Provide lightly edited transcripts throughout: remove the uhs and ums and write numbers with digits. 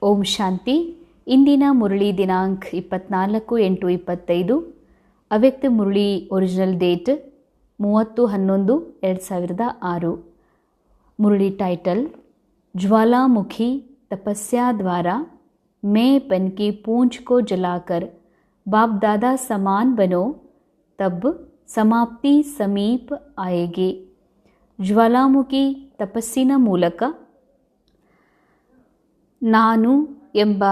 ಓಂ ಶಾಂತಿ. ಇಂದಿನ ಮುರಳಿ ದಿನಾಂಕ 24/8/25. ಅವ್ಯಕ್ತ Murali original date 30/11/2006. Murali title ज्वालामुखी तपस्या द्वारा मैं पन की पूंछ को जलाकर बाप दादा समान बनो तब समाप्ति समीप आएगी. ಜ್ವಾಲಾಮುಖಿ ತಪಸ್ಸಿನ ಮೂಲಕ ನಾನು ಎಂಬ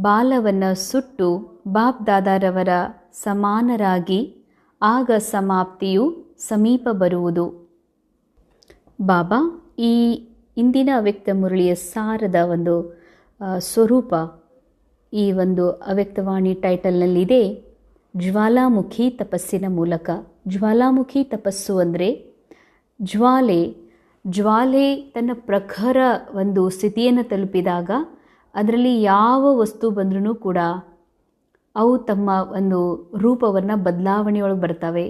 ಬಾಲವನ್ನು ಸುಟ್ಟು ಬಾಪ್ ದಾದಾರವರ ಸಮಾನರಾಗಿ ಆಗ ಸಮಾಪ್ತಿಯು ಸಮೀಪ ಬರುವುದು. ಬಾಬಾ ಈ ಇಂದಿನ ಅವ್ಯಕ್ತ ಮುರಳಿಯ ಸಾರದ ಒಂದು ಸ್ವರೂಪ ಈ ಒಂದು ಅವ್ಯಕ್ತವಾಣಿ ಟೈಟಲ್ನಲ್ಲಿದೆ. ಜ್ವಾಲಾಮುಖಿ ತಪಸ್ಸಿನ ಮೂಲಕ. ಜ್ವಾಲಾಮುಖಿ ತಪಸ್ಸು ಅಂದರೆ ಜ್ವಾಲೆ ತನ್ನ ಪ್ರಖರ ಒಂದು ಸ್ಥಿತಿಯನ್ನು ತಲುಪಿದಾಗ ಅದರಲ್ಲಿ ಯಾವ ವಸ್ತು ಬಂದ್ರೂ ಕೂಡ ಅವು ತಮ್ಮ ಒಂದು ರೂಪವನ್ನು ಬದಲಾವಣೆಯೊಳಗೆ ಬರ್ತವೆ.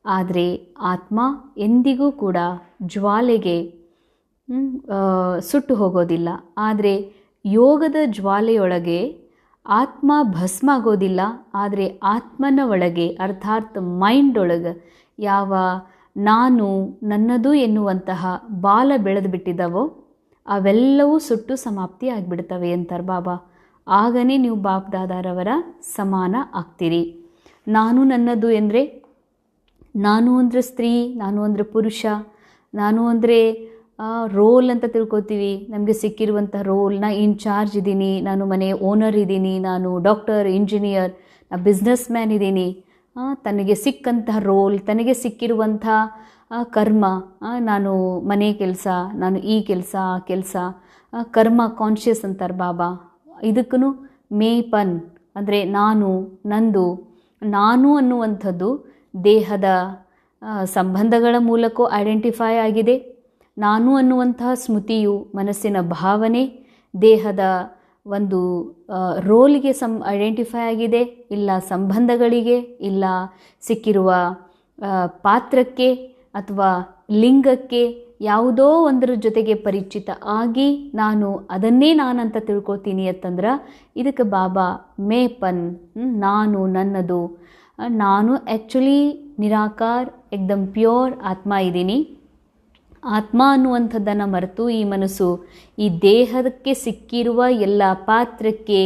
ಆದರೆ ಆತ್ಮ ಎಂದಿಗೂ ಕೂಡ ಜ್ವಾಲೆಗೆ ಸುಟ್ಟು ಹೋಗೋದಿಲ್ಲ. ಆದರೆ ಯೋಗದ ಜ್ವಾಲೆಯೊಳಗೆ ಆತ್ಮ ಭಸ್ಮ ಆಗೋದಿಲ್ಲ. ಆದರೆ ಆತ್ಮನ ಒಳಗೆ ಅರ್ಥಾತ್ ಮೈಂಡ್ ಒಳಗೆ ಯಾವ ನಾನು ನನ್ನದು ಎನ್ನುವಂತಹ ಬಾಲ ಬೆಳೆದು ಬಿಟ್ಟಿದ್ದಾವೋ ಅವೆಲ್ಲವೂ ಸುಟ್ಟು ಸಮಾಪ್ತಿ ಆಗಿಬಿಡ್ತವೆ ಅಂತಾರೆ ಬಾಬಾ. ಆಗನೇ ನೀವು ಬಾಪ್ ದಾದಾರವರ ಸಮಾನ ಆಗ್ತೀರಿ. ನಾನು ನನ್ನದು ಎಂದರೆ ನಾನು ಅಂದರೆ ಸ್ತ್ರೀ, ನಾನು ಅಂದರೆ ಪುರುಷ, ನಾನು ಅಂದರೆ ರೋಲ್ ಅಂತ ತಿಳ್ಕೊತೀವಿ. ನಮಗೆ ಸಿಕ್ಕಿರುವಂಥ ರೋಲ್, ನಾ ಇನ್ಚಾರ್ಜ್ ಇದ್ದೀನಿ, ನಾನು ಮನೆ ಓನರ್ ಇದ್ದೀನಿ, ನಾನು ಡಾಕ್ಟರ್, ಇಂಜಿನಿಯರ್, ನಾ ಬಿಸ್ನೆಸ್ ಮ್ಯಾನ್ ಇದ್ದೀನಿ. ತನಗೆ ಸಿಕ್ಕಂತಹ ರೋಲ್, ತನಗೆ ಸಿಕ್ಕಿರುವಂಥ ಕರ್ಮ, ನಾನು ಮನೆ ಕೆಲಸ, ನಾನು ಈ ಕೆಲಸ ಆ ಕೆಲಸ, ಕರ್ಮ ಕಾನ್ಷಿಯಸ್ ಅಂತಾರೆ ಬಾಬಾ. ಇದಕ್ಕೂ ಮೇಪನ್ ಅಂದರೆ ನಾನು, ನಂದು. ನಾನು ಅನ್ನುವಂಥದ್ದು ದೇಹದ ಸಂಬಂಧಗಳ ಮೂಲಕ ಐಡೆಂಟಿಫೈ ಆಗಿದೆ. ನಾನು ಅನ್ನುವಂತಹ ಸ್ಮೃತಿಯು ಮನಸ್ಸಿನ ಭಾವನೆ, ದೇಹದ ಒಂದು ರೋಲ್ಗೆ ಐಡೆಂಟಿಫೈ ಆಗಿದೆ, ಇಲ್ಲ ಸಂಬಂಧಗಳಿಗೆ, ಇಲ್ಲ ಸಿಕ್ಕಿರುವ ಪಾತ್ರಕ್ಕೆ ಅಥವಾ ಲಿಂಗಕ್ಕೆ, ಯಾವುದೋ ಒಂದರ ಜೊತೆಗೆ ಪರಿಚಿತ ಆಗಿ ನಾನು ಅದನ್ನೇ ನಾನಂತ ತಿಳ್ಕೊತೀನಿ ಅಂತಂದ್ರೆ ಇದಕ್ಕೆ ಬಾಬಾ ಮೇಪನ್, ನಾನು ನನ್ನದು. ನಾನು ಆ್ಯಕ್ಚುಲಿ ನಿರಾಕಾರ ಏಕ್ದಮ್ ಪ್ಯೂರ್ ಆತ್ಮ ಇದ್ದೀನಿ. ಆತ್ಮ ಅನ್ನುವಂಥದ್ದನ್ನು ಮರೆತು ಈ ಮನಸ್ಸು ಈ ದೇಹಕ್ಕೆ ಸಿಕ್ಕಿರುವ ಎಲ್ಲ ಪಾತ್ರಕ್ಕೆ,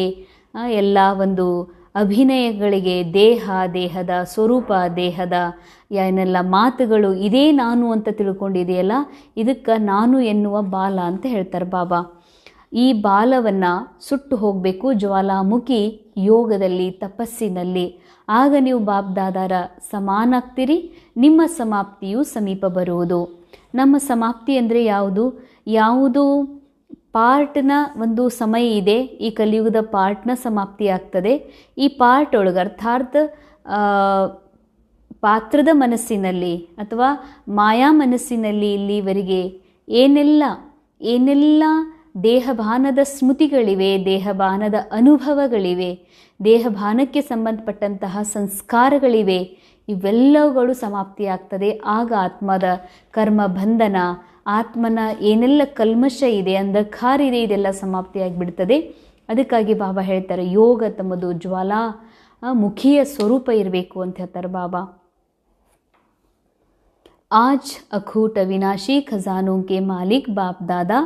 ಎಲ್ಲ ಒಂದು ಅಭಿನಯಗಳಿಗೆ, ದೇಹದ ಸ್ವರೂಪ, ದೇಹದ ಏನೆಲ್ಲ ಮಾತುಗಳು ಇದೇ ನಾನು ಅಂತ ತಿಳ್ಕೊಂಡಿದೆಯಲ್ಲ, ಇದಕ್ಕೆ ನಾನು ಎನ್ನುವ ಬಾಲ ಅಂತ ಹೇಳ್ತಾರೆ ಬಾಬಾ. ಈ ಬಾಲವನ್ನು ಸುಟ್ಟು ಹೋಗಬೇಕು ಜ್ವಾಲಾಮುಖಿ ಯೋಗದಲ್ಲಿ, ತಪಸ್ಸಿನಲ್ಲಿ. ಆಗ ನೀವು ಬಾಪ್ ದಾದಾರ ಸಮಾನಾಗ್ತೀರಿ. ನಿಮ್ಮ ಸಮಾಪ್ತಿಯು ಸಮೀಪ ಬರುವುದು. ನಮ್ಮ ಸಮಾಪ್ತಿ ಅಂದರೆ ಯಾವುದು ಪಾರ್ಟ್ನ ಒಂದು ಸಮಯ ಇದೆ. ಈ ಕಲಿಯುಗದ ಪಾರ್ಟ್ನ ಸಮಾಪ್ತಿ ಆಗ್ತದೆ. ಈ ಪಾರ್ಟ್ ಒಳಗೆ ಅರ್ಥಾತ್ ಪಾತ್ರದ ಮನಸ್ಸಿನಲ್ಲಿ ಅಥವಾ ಮಾಯಾ ಮನಸ್ಸಿನಲ್ಲಿ ಇಲ್ಲಿವರೆಗೆ ಏನೆಲ್ಲ ದೇಹಭಾನದ ಸ್ಮೃತಿಗಳಿವೆ, ದೇಹಭಾನದ ಅನುಭವಗಳಿವೆ, ದೇಹಭಾನಕ್ಕೆ ಸಂಬಂಧಪಟ್ಟಂತಹ ಸಂಸ್ಕಾರಗಳಿವೆ, ಇವೆಲ್ಲವುಗಳು ಸಮಾಪ್ತಿಯಾಗ್ತದೆ. ಆಗ ಆತ್ಮದ ಕರ್ಮ ಬಂಧನ, ಆತ್ಮನ ಏನೆಲ್ಲ ಕಲ್ಮಶ ಇದೆ, ಅಂಧಕಾರ ಇದೆ, ಇದೆಲ್ಲ ಸಮಾಪ್ತಿಯಾಗಿಬಿಡ್ತದೆ. ಅದಕ್ಕಾಗಿ ಬಾಬಾ ಹೇಳ್ತಾರೆ ಯೋಗ ತಮ್ಮದು ಜ್ವಾಲಾ ಮುಖಿಯ ಸ್ವರೂಪ ಇರಬೇಕು ಅಂತ ಹೇಳ್ತಾರೆ ಬಾಬಾ. आज अखूट अविनाशी खजानों के मालिक बाप दादा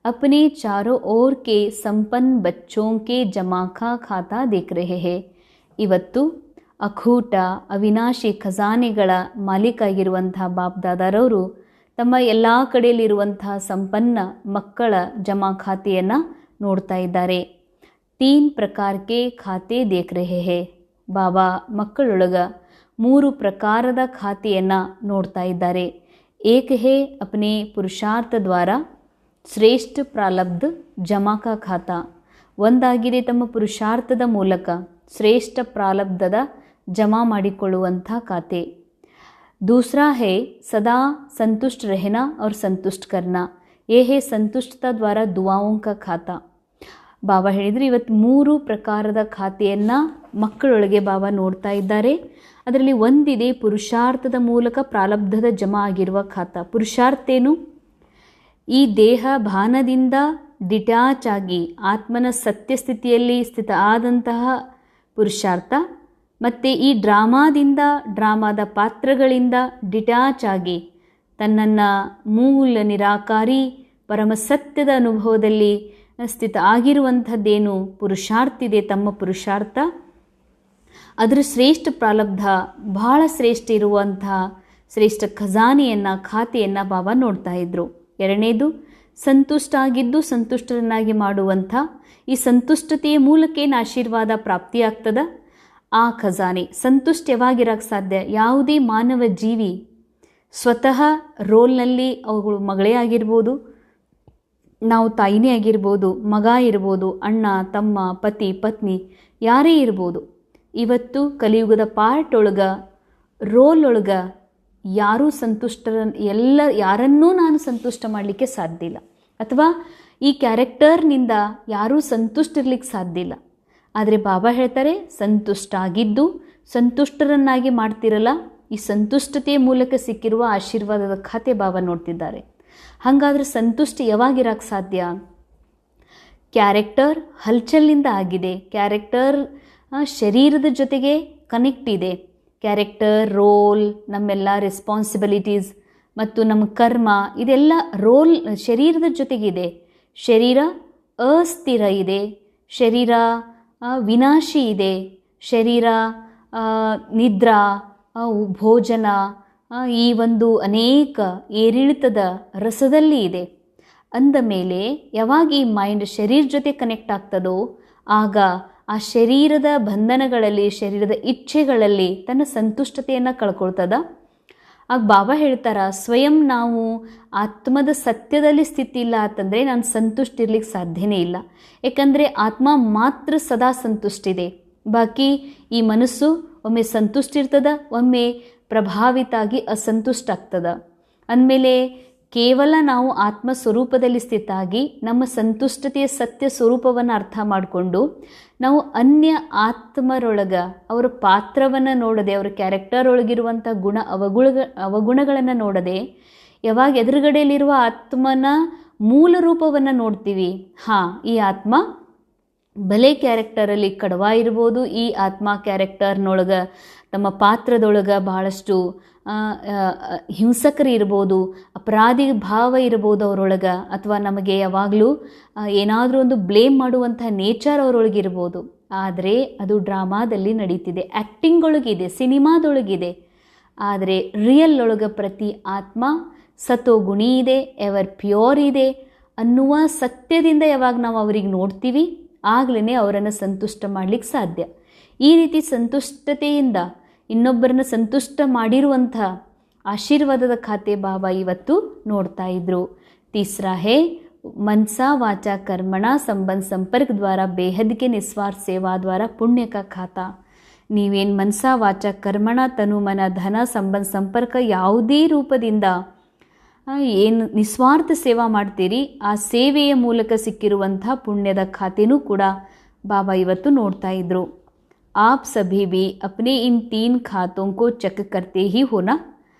अपने चारों ओर के संपन्न बच्चों के जमा का खाता देख रहे हैं. ಇವತ್ತು ಅಖೂಟ ಅವಿನಾಶಿ ಖಜಾನೆಗಳ ಮಾಲೀಕಾಗಿರುವಂಥ ಬಾಪ್ ದಾದಾರವರು ತಮ್ಮ ಎಲ್ಲ ಕಡೆಯಲ್ಲಿರುವಂತಹ ಸಂಪನ್ನ ಮಕ್ಕಳ ಜಮಾ ಖಾತೆಯನ್ನು ನೋಡ್ತಾ ಇದ್ದಾರೆ. 3 ಪ್ರಕಾರಕ್ಕೆ ಖಾತೆ ದೇಖ್ ರಹೆ ಹೇ. ಬಾಬಾ ಮಕ್ಕಳೊಳಗ 3 ಪ್ರಕಾರದ ಖಾತೆಯನ್ನು ನೋಡ್ತಾ ಇದ್ದಾರೆ. ಏಕ ಹೇ ಅಪ್ನೆ ಪುರುಷಾರ್ಥ ದ್ವಾರ ಶ್ರೇಷ್ಠ ಪ್ರಾರಬ್ಧ ಜಮಾ ಕಾ ಖಾತಾ. ಒಂದಾಗಿದೆ ತಮ್ಮ ಪುರುಷಾರ್ಥದ ಮೂಲಕ ಶ್ರೇಷ್ಠ ಪ್ರಾರಬ್ಧದ ಜಮಾ ಮಾಡಿಕೊಳ್ಳುವಂಥ ಖಾತೆ. दूसरा है सदा संतुष्ट रहना और संतुष्ट करना. ये है संतुष्टता द्वारा दुआओं का खाता. ಬಾಬಾ ಹೇಳಿದರು ಇವತ್ತು 3 ಪ್ರಕಾರದ ಖಾತೆಯನ್ನು ಮಕ್ಕಳೊಳಗೆ ಬಾಬಾ ನೋಡ್ತಾ ಇದ್ದಾರೆ. ಅದರಲ್ಲಿ ಒಂದಿದೆ ಪುರುಷಾರ್ಥದ ಮೂಲಕ ಪ್ರಾರಬ್ಧದ ಜಮಾ ಆಗಿರುವ ಖಾತಾ. ಪುರುಷಾರ್ಥೇನು? ಈ ದೇಹ ಭಾನದಿಂದ ಡಿಟ್ಯಾಚ್ ಆಗಿ ಆತ್ಮನ ಸತ್ಯಸ್ಥಿತಿಯಲ್ಲಿ ಸ್ಥಿತ ಆದಂತಹ ಪುರುಷಾರ್ಥ, ಮತ್ತು ಈ ಡ್ರಾಮಾದ ಪಾತ್ರಗಳಿಂದ ಡಿಟ್ಯಾಚ್ ಆಗಿ ತನ್ನನ್ನು ಮೂಲ ನಿರಾಕಾರಿ ಪರಮಸತ್ಯದ ಅನುಭವದಲ್ಲಿ ಸ್ಥಿತ ಆಗಿರುವಂಥದ್ದೇನು ಪುರುಷಾರ್ಥ ತಮ್ಮ ಪುರುಷಾರ್ಥ, ಅದರ ಶ್ರೇಷ್ಠ ಪ್ರಾರಬ್ಧ, ಬಹಳ ಶ್ರೇಷ್ಠ ಇರುವಂತಹ ಶ್ರೇಷ್ಠ ಖಾತೆಯನ್ನು ಬಾಬಾ ನೋಡ್ತಾ ಇದ್ರು. ಎರಡನೇದು, ಸಂತುಷ್ಟ ಆಗಿದ್ದು ಸಂತುಷ್ಟರನ್ನಾಗಿ ಮಾಡುವಂಥ ಈ ಸಂತುಷ್ಟತೆಯ ಮೂಲಕ ಏನು ಆಶೀರ್ವಾದ ಪ್ರಾಪ್ತಿಯಾಗ್ತದ, ಆ ಖಜಾನೆ ಸಂತುಷ್ಟ ಯಾವಾಗಿರೋಕ್ಕೆ ಸಾಧ್ಯ? ಯಾವುದೇ ಮಾನವ ಜೀವಿ ಸ್ವತಃ ರೋಲ್ನಲ್ಲಿ ಅವುಗಳು ಮಗಳೇ ಆಗಿರ್ಬೋದು, ನಾವು ತಾಯಿನೇ ಆಗಿರ್ಬೋದು, ಮಗ ಇರ್ಬೋದು, ಅಣ್ಣ ತಮ್ಮ, ಪತಿ ಪತ್ನಿ, ಯಾರೇ ಇರ್ಬೋದು. ಇವತ್ತು ಕಲಿಯುಗದ ರೋಲ್ ಒಳಗೆ ಯಾರೂ ಯಾರನ್ನೂ ನಾನು ಸಂತುಷ್ಟ ಮಾಡಲಿಕ್ಕೆ ಸಾಧ್ಯ ಇಲ್ಲ, ಅಥವಾ ಈ ಕ್ಯಾರೆಕ್ಟರ್ನಿಂದ ಯಾರೂ ಸಂತುಷ್ಟಿರ್ಲಿಕ್ಕೆ ಸಾಧ್ಯ ಇಲ್ಲ. ಆದರೆ ಬಾಬಾ ಹೇಳ್ತಾರೆ, ಸಂತುಷ್ಟ ಆಗಿದ್ದು ಸಂತುಷ್ಟರನ್ನಾಗಿ ಮಾಡ್ತಿರಲ್ಲ, ಈ ಸಂತುಷ್ಟತೆಯ ಮೂಲಕ ಸಿಕ್ಕಿರುವ ಆಶೀರ್ವಾದದ ಖಾತೆ ಬಾಬಾ ನೋಡ್ತಿದ್ದಾರೆ. ಹಾಗಾದರೆ ಸಂತುಷ್ಟ ಯಾವಾಗಿರೋಕ್ಕೆ ಸಾಧ್ಯ? ಕ್ಯಾರೆಕ್ಟರ್ ಹಲ್ಚಲ್ನಿಂದ ಆಗಿದೆ, ಕ್ಯಾರೆಕ್ಟರ್ ಶರೀರದ ಜೊತೆಗೆ ಕನೆಕ್ಟ್ ಇದೆ, ಕ್ಯಾರೆಕ್ಟರ್ ರೋಲ್, ನಮ್ಮೆಲ್ಲ ರೆಸ್ಪಾನ್ಸಿಬಿಲಿಟೀಸ್ ಮತ್ತು ನಮ್ಮ ಕರ್ಮ, ಇದೆಲ್ಲ ಶರೀರದ ಜೊತೆಗಿದೆ. ಶರೀರ ಅಸ್ಥಿರ ಇದೆ, ಶರೀರ ವಿನಾಶಿ ಇದೆ, ಶರೀರ ನಿದ್ರಾ, ಭೋಜನ, ಈ ಒಂದು ಅನೇಕ ಏರಿಳಿತದ ರಸದಲ್ಲಿ ಇದೆ. ಅಂದ ಮೇಲೆ ಯಾವಾಗ ಈ ಮೈಂಡ್ ಶರೀರ ಜೊತೆ ಕನೆಕ್ಟ್ ಆಗ್ತದೋ ಆಗ ಆ ಶರೀರದ ಬಂಧನಗಳಲ್ಲಿ, ಶರೀರದ ಇಚ್ಛೆಗಳಲ್ಲಿ ತನ್ನ ಸಂತುಷ್ಟತೆಯನ್ನು ಕಳ್ಕೊಳ್ತದ. ಆಗ ಬಾಬಾ ಹೇಳ್ತಾರ, ಸ್ವಯಂ ನಾವು ಆತ್ಮದ ಸತ್ಯದಲ್ಲಿ ಸ್ಥಿತಿ ಇಲ್ಲ ಅಂತಂದರೆ ನಾನು ಸಂತುಷ್ಟ ಇರ್ಲಿಕ್ಕೆ ಸಾಧ್ಯನೇ ಇಲ್ಲ. ಏಕೆಂದರೆ ಆತ್ಮ ಮಾತ್ರ ಸದಾ ಸಂತುಷ್ಟಿದೆ, ಬಾಕಿ ಈ ಮನಸ್ಸು ಒಮ್ಮೆ ಸಂತುಷ್ಟ ಇರ್ತದ, ಒಮ್ಮೆ ಪ್ರಭಾವಿತ ಆಗಿ ಅಸಂತುಷ್ಟ ಆಗ್ತದ. ಅಂದಮೇಲೆ ಕೇವಲ ನಾವು ಆತ್ಮ ಸ್ವರೂಪದಲ್ಲಿ ಸ್ಥಿತ ಆಗಿ ನಮ್ಮ ಸಂತುಷ್ಟತೆಯ ಸತ್ಯ ಸ್ವರೂಪವನ್ನು ಅರ್ಥ ಮಾಡಿಕೊಂಡು ನಾವು ಅನ್ಯ ಆತ್ಮರೊಳಗೆ ಅವರ ಪಾತ್ರವನ್ನು ನೋಡದೆ, ಅವರ ಕ್ಯಾರೆಕ್ಟರ್ ಒಳಗಿರುವಂಥ ಅವಗುಣಗಳನ್ನು ನೋಡದೆ, ಯಾವಾಗ ಎದುರುಗಡೆಯಲ್ಲಿರುವ ಆತ್ಮನ ಮೂಲ ರೂಪವನ್ನು ನೋಡ್ತೀವಿ, ಈ ಆತ್ಮ ಭಲೆ ಕ್ಯಾರೆಕ್ಟರಲ್ಲಿ ಕಡವ ಇರ್ಬೋದು, ಈ ಆತ್ಮ ಕ್ಯಾರೆಕ್ಟರ್ನೊಳಗೆ ತಮ್ಮ ಪಾತ್ರದೊಳಗೆ ಬಹಳಷ್ಟು ಹಿಂಸಕರು ಇರ್ಬೋದು, ಅಪರಾಧಿ ಭಾವ ಇರ್ಬೋದು ಅವರೊಳಗೆ, ಅಥವಾ ನಮಗೆ ಯಾವಾಗಲೂ ಏನಾದರೂ ಒಂದು ಬ್ಲೇಮ್ ಮಾಡುವಂಥ ನೇಚರ್ ಅವರೊಳಗಿರ್ಬೋದು. ಆದರೆ ಅದು ಡ್ರಾಮಾದಲ್ಲಿ ನಡೀತಿದೆ, ಆ್ಯಕ್ಟಿಂಗ್ ಒಳಗಿದೆ, ಸಿನಿಮಾದೊಳಗಿದೆ. ಆದರೆ ರಿಯಲ್ ಒಳಗೆ ಪ್ರತಿ ಆತ್ಮ ಸತೋಗುಣಿ ಇದೆ, ಎವರ್ ಪ್ಯೂರ್ ಇದೆ ಅನ್ನುವ ಸತ್ಯದಿಂದ ಯಾವಾಗ ನಾವು ಅವ್ರಿಗೆ ನೋಡ್ತೀವಿ ಆಗಲೇ ಅವರನ್ನು ಸಂತುಷ್ಟ ಮಾಡಲಿಕ್ಕೆ ಸಾಧ್ಯ. ಈ ರೀತಿ ಸಂತುಷ್ಟತೆಯಿಂದ ಇನ್ನೊಬ್ಬರನ್ನ ಸಂತುಷ್ಟ ಮಾಡಿರುವಂಥ ಆಶೀರ್ವಾದದ ಖಾತೆ ಬಾಬಾ ಇವತ್ತು ನೋಡ್ತಾ ಇದ್ರು. ತೀಸರಾ ಹೇ मनसा वाचा कर्मणा संबंध संपर्क द्वारा बेहद के निस्वार्थ सेवा द्वारा पुण्य का खाता. ನೀವೇನು ಮನಸ ವಾಚ ಕರ್ಮಣ ತನು ಮನ ಧನ ಸಂಬಂಧ ಸಂಪರ್ಕ ಯಾವುದೇ ರೂಪದಿಂದ ಏನು ನಿಸ್ವಾರ್ಥ ಸೇವಾ ಮಾಡ್ತೀರಿ, ಆ ಸೇವೆಯ ಮೂಲಕ ಸಿಕ್ಕಿರುವಂಥ ಪುಣ್ಯದ ಖಾತೆನೂ ಕೂಡ ಬಾಬಾ ಇವತ್ತು ನೋಡ್ತಾ ಇದ್ರು. ಆಪ್ ಸಭಿ ಬಿ ಅಪ್ನೆ ಇನ್ 3 ಖಾತೋಂ ಕೋ ಚೆಕ್ ಕರ್ತೆ ಹಿ ಹೋನಾ.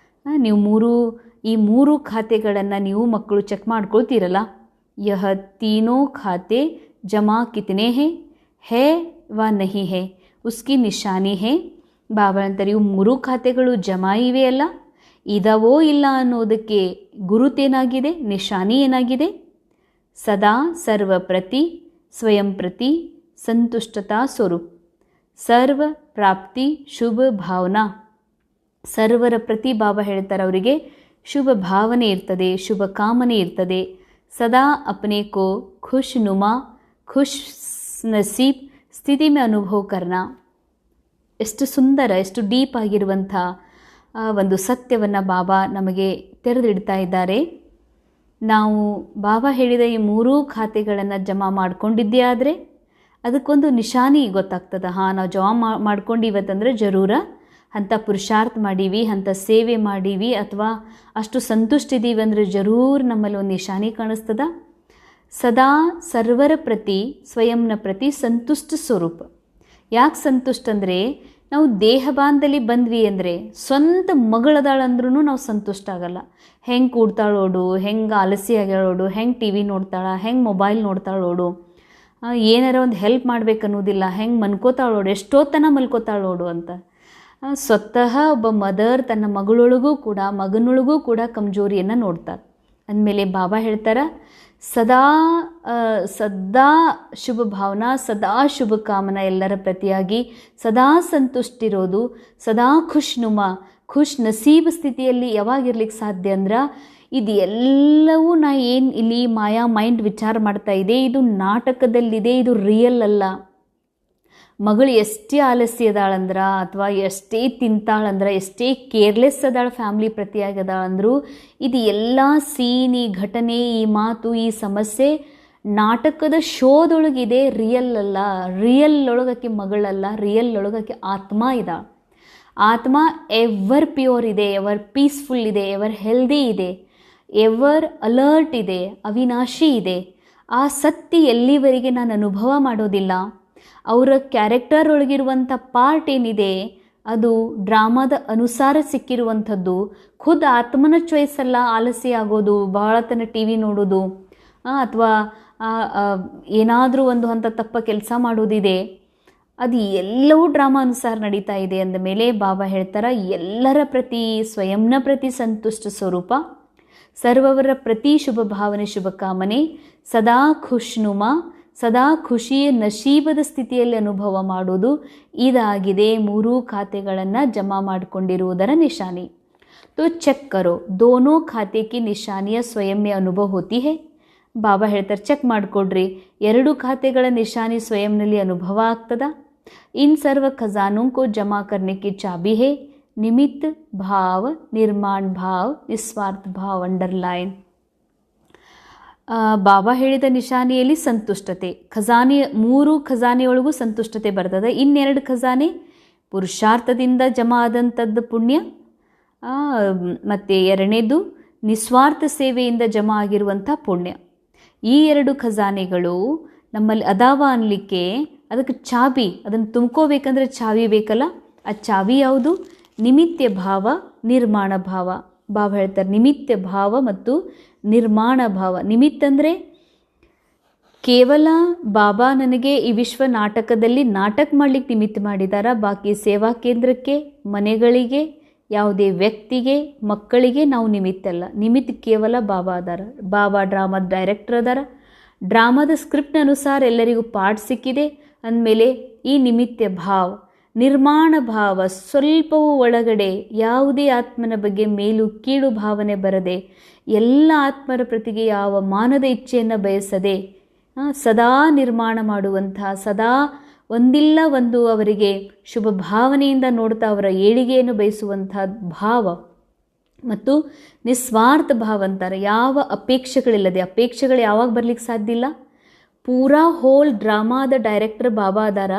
ನೀವು ಈ ಮೂರು ಖಾತೆಗಳನ್ನು ನೀವು ಮಕ್ಕಳು ಚೆಕ್ ಮಾಡ್ಕೊಳ್ತೀರಲ್ಲ. ಯಹ ತೀನೋ ಖಾತೆ ಜಮಾ ಕಿತನೆ ಹೇ ವ ನಹಿ ಹೇ ಉಸ್ಕಿ ನಿಶಾನಿ ಹೇ. ಬಾಬಾ ಅಂತಾರೆ, ಇವು ಮೂರು ಖಾತೆಗಳು ಜಮಾ ಇವೆ ಅಲ್ಲ, ಇದವೋ ಇಲ್ಲ ಅನ್ನೋದಕ್ಕೆ ಗುರುತೇನಾಗಿದೆ, ನಿಶಾನಿ ಏನಾಗಿದೆ? ಸದಾ ಸರ್ವ ಪ್ರತಿ ಸ್ವಯಂ ಪ್ರತಿ ಸಂತುಷ್ಟತಾ ಸ್ವರೂಪ್, ಸರ್ವ ಪ್ರಾಪ್ತಿ ಶುಭ ಭಾವನಾ. ಸರ್ವರ ಪ್ರತಿ ಬಾಬಾ ಹೇಳ್ತಾರೆ ಅವರಿಗೆ ಶುಭ ಭಾವನೆ ಇರ್ತದೆ, ಶುಭ ಕಾಮನೆ ಇರ್ತದೆ. ಸದಾ ಅಪ್ನೆ ಕೋ ಖುಷ್ ನುಮಾ ಖುಷ್ ನಸೀಬ್ ಸ್ಥಿತಿ ಮೇ ಅನುಭವ ಕರ್ನಾ. ಎಷ್ಟು ಸುಂದರ, ಎಷ್ಟು ಡೀಪ್ ಆಗಿರುವಂಥ ಒಂದು ಸತ್ಯವನ್ನು ಬಾಬಾ ನಮಗೆ ತೆರೆದಿಡ್ತಾ ಇದ್ದಾರೆ. ನಾವು ಬಾಬಾ ಹೇಳಿದ ಈ ಮೂರೂ ಖಾತೆಗಳನ್ನು ಜಮಾ ಮಾಡ್ಕೊಂಡಿದ್ದೇ ಆದರೆ ಅದಕ್ಕೊಂದು ನಿಶಾನಿ ಗೊತ್ತಾಗ್ತದೆ. ನಾವು ಜಮಾ ಮಾಡ್ಕೊಂಡಿವತ್ತಂದರೆ ಜರೂರ ಅಂಥ ಪುರುಷಾರ್ಥ ಮಾಡೀವಿ, ಅಂಥ ಸೇವೆ ಮಾಡೀವಿ, ಅಥವಾ ಅಷ್ಟು ಸಂತುಷ್ಟಿದ್ದೀವಿ ಅಂದರೆ ಜರೂರ್ ನಮ್ಮಲ್ಲಿ ಒಂದು ನಿಶಾನಿ ಕಾಣಿಸ್ತದ. ಸದಾ ಸರ್ವರ ಪ್ರತಿ ಸ್ವಯಂನ ಪ್ರತಿ ಸಂತುಷ್ಟ ಸ್ವರೂಪ. ಯಾಕೆ ಸಂತುಷ್ಟ ಅಂದರೆ ನಾವು ದೇಹ ಬಾಂಧಲಿ ಬಂದ್ವಿ ಅಂದರೆ ಸ್ವಂತ ಮಗಳದಾಳಂದ್ರೂ ನಾವು ಸಂತುಷ್ಟ ಆಗಲ್ಲ. ಹೆಂಗೆ ಕೂಡ್ತಾಳೋಡು, ಹೆಂಗೆ ಆಲಸಿ ಆಗ್ಯಾಳೋಡು, ಹೆಂಗೆ ಟಿ ವಿ ನೋಡ್ತಾಳ, ಹೆಂಗೆ ಮೊಬೈಲ್ ನೋಡ್ತಾಳೋಡು, ಏನಾರ ಒಂದು ಹೆಲ್ಪ್ ಮಾಡ್ಬೇಕನ್ನೋದಿಲ್ಲ, ಹೆಂಗೆ ಮನ್ಕೋತಾಳೋಡು, ಎಷ್ಟೊತ್ತನ ಮಲ್ಕೋತಾಳೋಡು ಅಂತ. ಸ್ವತಃ ಒಬ್ಬ ಮದರ್ ತನ್ನ ಮಗನೊಳಗೂ ಕೂಡ ಕಮ್ಜೋರಿಯನ್ನು ನೋಡ್ತಾರೆ. ಅಂದಮೇಲೆ ಬಾಬಾ ಹೇಳ್ತಾರೆ, ಸದಾ ಸದಾ ಶುಭ ಭಾವನಾ, ಸದಾ ಶುಭ ಕಾಮನ ಎಲ್ಲರ ಪ್ರತಿಯಾಗಿ ಸದಾ ಸಂತುಷ್ಟಿರೋದು, ಸದಾ ಖುಷ್ ನಸೀಬ್ ಸ್ಥಿತಿಯಲ್ಲಿ ಯಾವಾಗಿರ್ಲಿಕ್ಕೆ ಸಾಧ್ಯ ಅಂದ್ರೆ, ಇದು ಎಲ್ಲವೂ ನಾ ಏನು ಇಲ್ಲಿ ಮಾಯಾ ಮೈಂಡ್ ವಿಚಾರ ಮಾಡ್ತಾ ಇದೆ, ಇದು ನಾಟಕದಲ್ಲಿದೆ, ಇದು ರಿಯಲ್ ಅಲ್ಲ. ಮಗಳು ಎಷ್ಟೇ ಆಲಸ್ಯ ಅದಾಳಂದ್ರೆ, ಅಥವಾ ಎಷ್ಟೇ ತಿಂತಾಳಂದ್ರೆ, ಎಷ್ಟೇ ಕೇರ್ಲೆಸ್ ಅದಾಳ ಫ್ಯಾಮ್ಲಿ ಪ್ರತಿಯಾಗಿ ಅದಾಳಂದ್ರೂ, ಇದು ಎಲ್ಲ ಸೀನ್, ಈ ಘಟನೆ, ಈ ಮಾತು, ಈ ಸಮಸ್ಯೆ ನಾಟಕದ ಶೋದೊಳಗಿದೆ, ರಿಯಲ್ ಅಲ್ಲ. ರಿಯಲ್ ಒಳಗಕ್ಕೆ ಮಗಳಲ್ಲ, ರಿಯಲ್ ಒಳಗಕ್ಕೆ ಆತ್ಮ ಇದ. ಆತ್ಮ ಎವರ್ ಪ್ಯೂರ್ ಇದೆ, ಎವರ್ ಪೀಸ್ಫುಲ್ ಇದೆ, ಎವರ್ ಹೆಲ್ದಿ ಇದೆ, ಎವರ್ ಅಲರ್ಟ್ ಇದೆ, ಅವಿನಾಶಿ ಇದೆ. ಆ ಸತ್ಯ ಎಲ್ಲಿವರೆಗೆ ನಾನು ಅನುಭವ ಮಾಡೋದಿಲ್ಲ, ಅವರ ಕ್ಯಾರೆಕ್ಟರ್ ಒಳಗಿರುವಂಥ ಪಾರ್ಟ್ ಏನಿದೆ ಅದು ಡ್ರಾಮಾದ ಅನುಸಾರ ಸಿಕ್ಕಿರುವಂಥದ್ದು. ಖುದ್ ಆತ್ಮನ ಚಾಯ್ಸ್ ಅಲ್ಲ ಆಲಸ್ಯ ಆಗೋದು, ಬಹಳತನ ಟಿ ವಿ ನೋಡೋದು, ಅಥವಾ ಏನಾದರೂ ಒಂದು ಹಂತ ತಪ್ಪ ಕೆಲಸ ಮಾಡೋದಿದೆ, ಅದು ಎಲ್ಲವೂ ಡ್ರಾಮಾ ಅನುಸಾರ ನಡೀತಾ ಇದೆ. ಅಂದ ಮೇಲೆ ಬಾಬಾ ಹೇಳ್ತಾರೆ, ಎಲ್ಲರ ಪ್ರತಿ ಸ್ವಯಂನ ಪ್ರತಿ ಸಂತುಷ್ಟ ಸ್ವರೂಪ, ಸರ್ವವರ ಪ್ರತಿ ಶುಭ ಭಾವನೆ ಶುಭ ಕಾಮನೆ, ಸದಾ ಸದಾ ಖುಷಿಯ ನಶೀಬದ ಸ್ಥಿತಿಯಲ್ಲಿ ಅನುಭವ ಮಾಡೋದು, ಇದಾಗಿದೆ ಮೂರೂ ಖಾತೆಗಳನ್ನು ಜಮಾ ಮಾಡಿಕೊಂಡಿರುವುದರ ನಿಶಾನಿ. तो ಚೆಕ್ ಕರೋ, ದೋನೋ ಖಾತೆ ಕಿ ನಿಶಾನಿಯ ಸ್ವಯಂ ಮೇ ಅನುಭವ ಹೋತಿ ಹೇ. ಬಾಬಾ ಹೇಳ್ತಾರೆ, ಚೆಕ್ ಮಾಡಿಕೊಡ್ರಿ, ಎರಡು ಖಾತೆಗಳ ನಿಶಾನಿ ಸ್ವಯಂನಲ್ಲಿ ಅನುಭವ ಆಗ್ತದ. ಇನ್ ಸರ್ವ ಖಜಾನೋ ಕೋ ಜಮಾ ಕರ್ನೆ ಕಿ ಚಾಬಿ ಹೇ ನಿಮಿತ್ ಭಾವ, ನಿರ್ಮಾಣ ಭಾವ, ನಿಸ್ವಾರ್ಥ ಭಾವ ಅಂಡರ್ಲೈನ್. ಬಾಬಾ ಹೇಳಿದ ನಿಶಾನಿಯಲ್ಲಿ ಸಂತುಷ್ಟತೆ, ಮೂರು ಖಜಾನೆಯೊಳಗೂ ಸಂತುಷ್ಟತೆ ಬರ್ತದೆ. ಇನ್ನೆರಡು ಖಜಾನೆ ಪುರುಷಾರ್ಥದಿಂದ ಜಮಾ ಆದಂಥದ್ದು ಪುಣ್ಯ, ಮತ್ತು ಎರಡನೇದು ನಿಸ್ವಾರ್ಥ ಸೇವೆಯಿಂದ ಜಮಾ ಆಗಿರುವಂಥ ಪುಣ್ಯ. ಈ ಎರಡು ಖಜಾನೆಗಳು ನಮ್ಮಲ್ಲಿ ಅದಾವ ಅನ್ನಲಿಕ್ಕೆ ಅದಕ್ಕೆ ಚಾಬಿ, ಅದನ್ನು ತುಂಬ್ಕೋಬೇಕಂದ್ರೆ ಚಾವಿ ಬೇಕಲ್ಲ. ಆ ಚಾವಿ ಯಾವುದು? ನಿಮಿತ್ಯ ಭಾವ, ನಿರ್ಮಾಣ ಭಾವ. ಬಾಬಾ ಹೇಳ್ತಾರೆ, ನಿಮಿತ್ಯ ಭಾವ ಮತ್ತು ನಿರ್ಮಾಣ ಭಾವ. ನಿಮಿತ್ತ ಅಂದರೆ ಕೇವಲ ಬಾಬಾ ನನಗೆ ಈ ವಿಶ್ವ ನಾಟಕದಲ್ಲಿ ನಾಟಕ ಮಾಡಲಿಕ್ಕೆ ನಿಮಿತ್ತ ಮಾಡಿದಾರ, ಬಾಕಿ ಸೇವಾ ಕೇಂದ್ರಕ್ಕೆ, ಮನೆಗಳಿಗೆ, ಯಾವುದೇ ವ್ಯಕ್ತಿಗೆ, ಮಕ್ಕಳಿಗೆ ನಾವು ನಿಮಿತ್ತ ಅಲ್ಲ. ನಿಮಿತ್ತ ಕೇವಲ ಬಾಬಾ ಅದಾರ. ಬಾಬಾ ಡ್ರಾಮಾದ ಡೈರೆಕ್ಟರ್ ಅದಾರ. ಡ್ರಾಮಾದ ಸ್ಕ್ರಿಪ್ಟ್ ಅನುಸಾರ ಎಲ್ಲರಿಗೂ ಪಾಠ ಸಿಕ್ಕಿದೆ ಅಂದಮೇಲೆ ಈ ನಿಮಿತ್ಯ ಭಾವ. ನಿರ್ಮಾಣ ಭಾವ, ಸ್ವಲ್ಪವೂ ಒಳಗಡೆ ಯಾವುದೇ ಆತ್ಮನ ಬಗ್ಗೆ ಮೇಲು ಕೀಳು ಭಾವನೆ ಬರದೆ, ಎಲ್ಲ ಆತ್ಮರ ಪ್ರತಿಗೆ ಯಾವ ಮಾನದ ಇಚ್ಛೆಯನ್ನು ಬಯಸದೆ, ಸದಾ ನಿರ್ಮಾಣ ಮಾಡುವಂತಹ, ಸದಾ ಒಂದಿಲ್ಲ ಒಂದು ಅವರಿಗೆ ಶುಭ ಭಾವನೆಯಿಂದ ನೋಡ್ತಾ ಅವರ ಏಳಿಗೆಯನ್ನು ಬಯಸುವಂಥ ಭಾವ, ಮತ್ತು ನಿಸ್ವಾರ್ಥ ಭಾವ ಅಂತಾರೆ. ಯಾವ ಅಪೇಕ್ಷೆಗಳಿಲ್ಲದೆ, ಅಪೇಕ್ಷೆಗಳು ಯಾವಾಗ ಬರಲಿಕ್ಕೆ ಸಾಧ್ಯ ಇಲ್ಲ. ಪೂರಾ ಹೋಲ್ ಡ್ರಾಮಾದ ಡೈರೆಕ್ಟರ್ ಬಾಬಾ ಅದಾರ.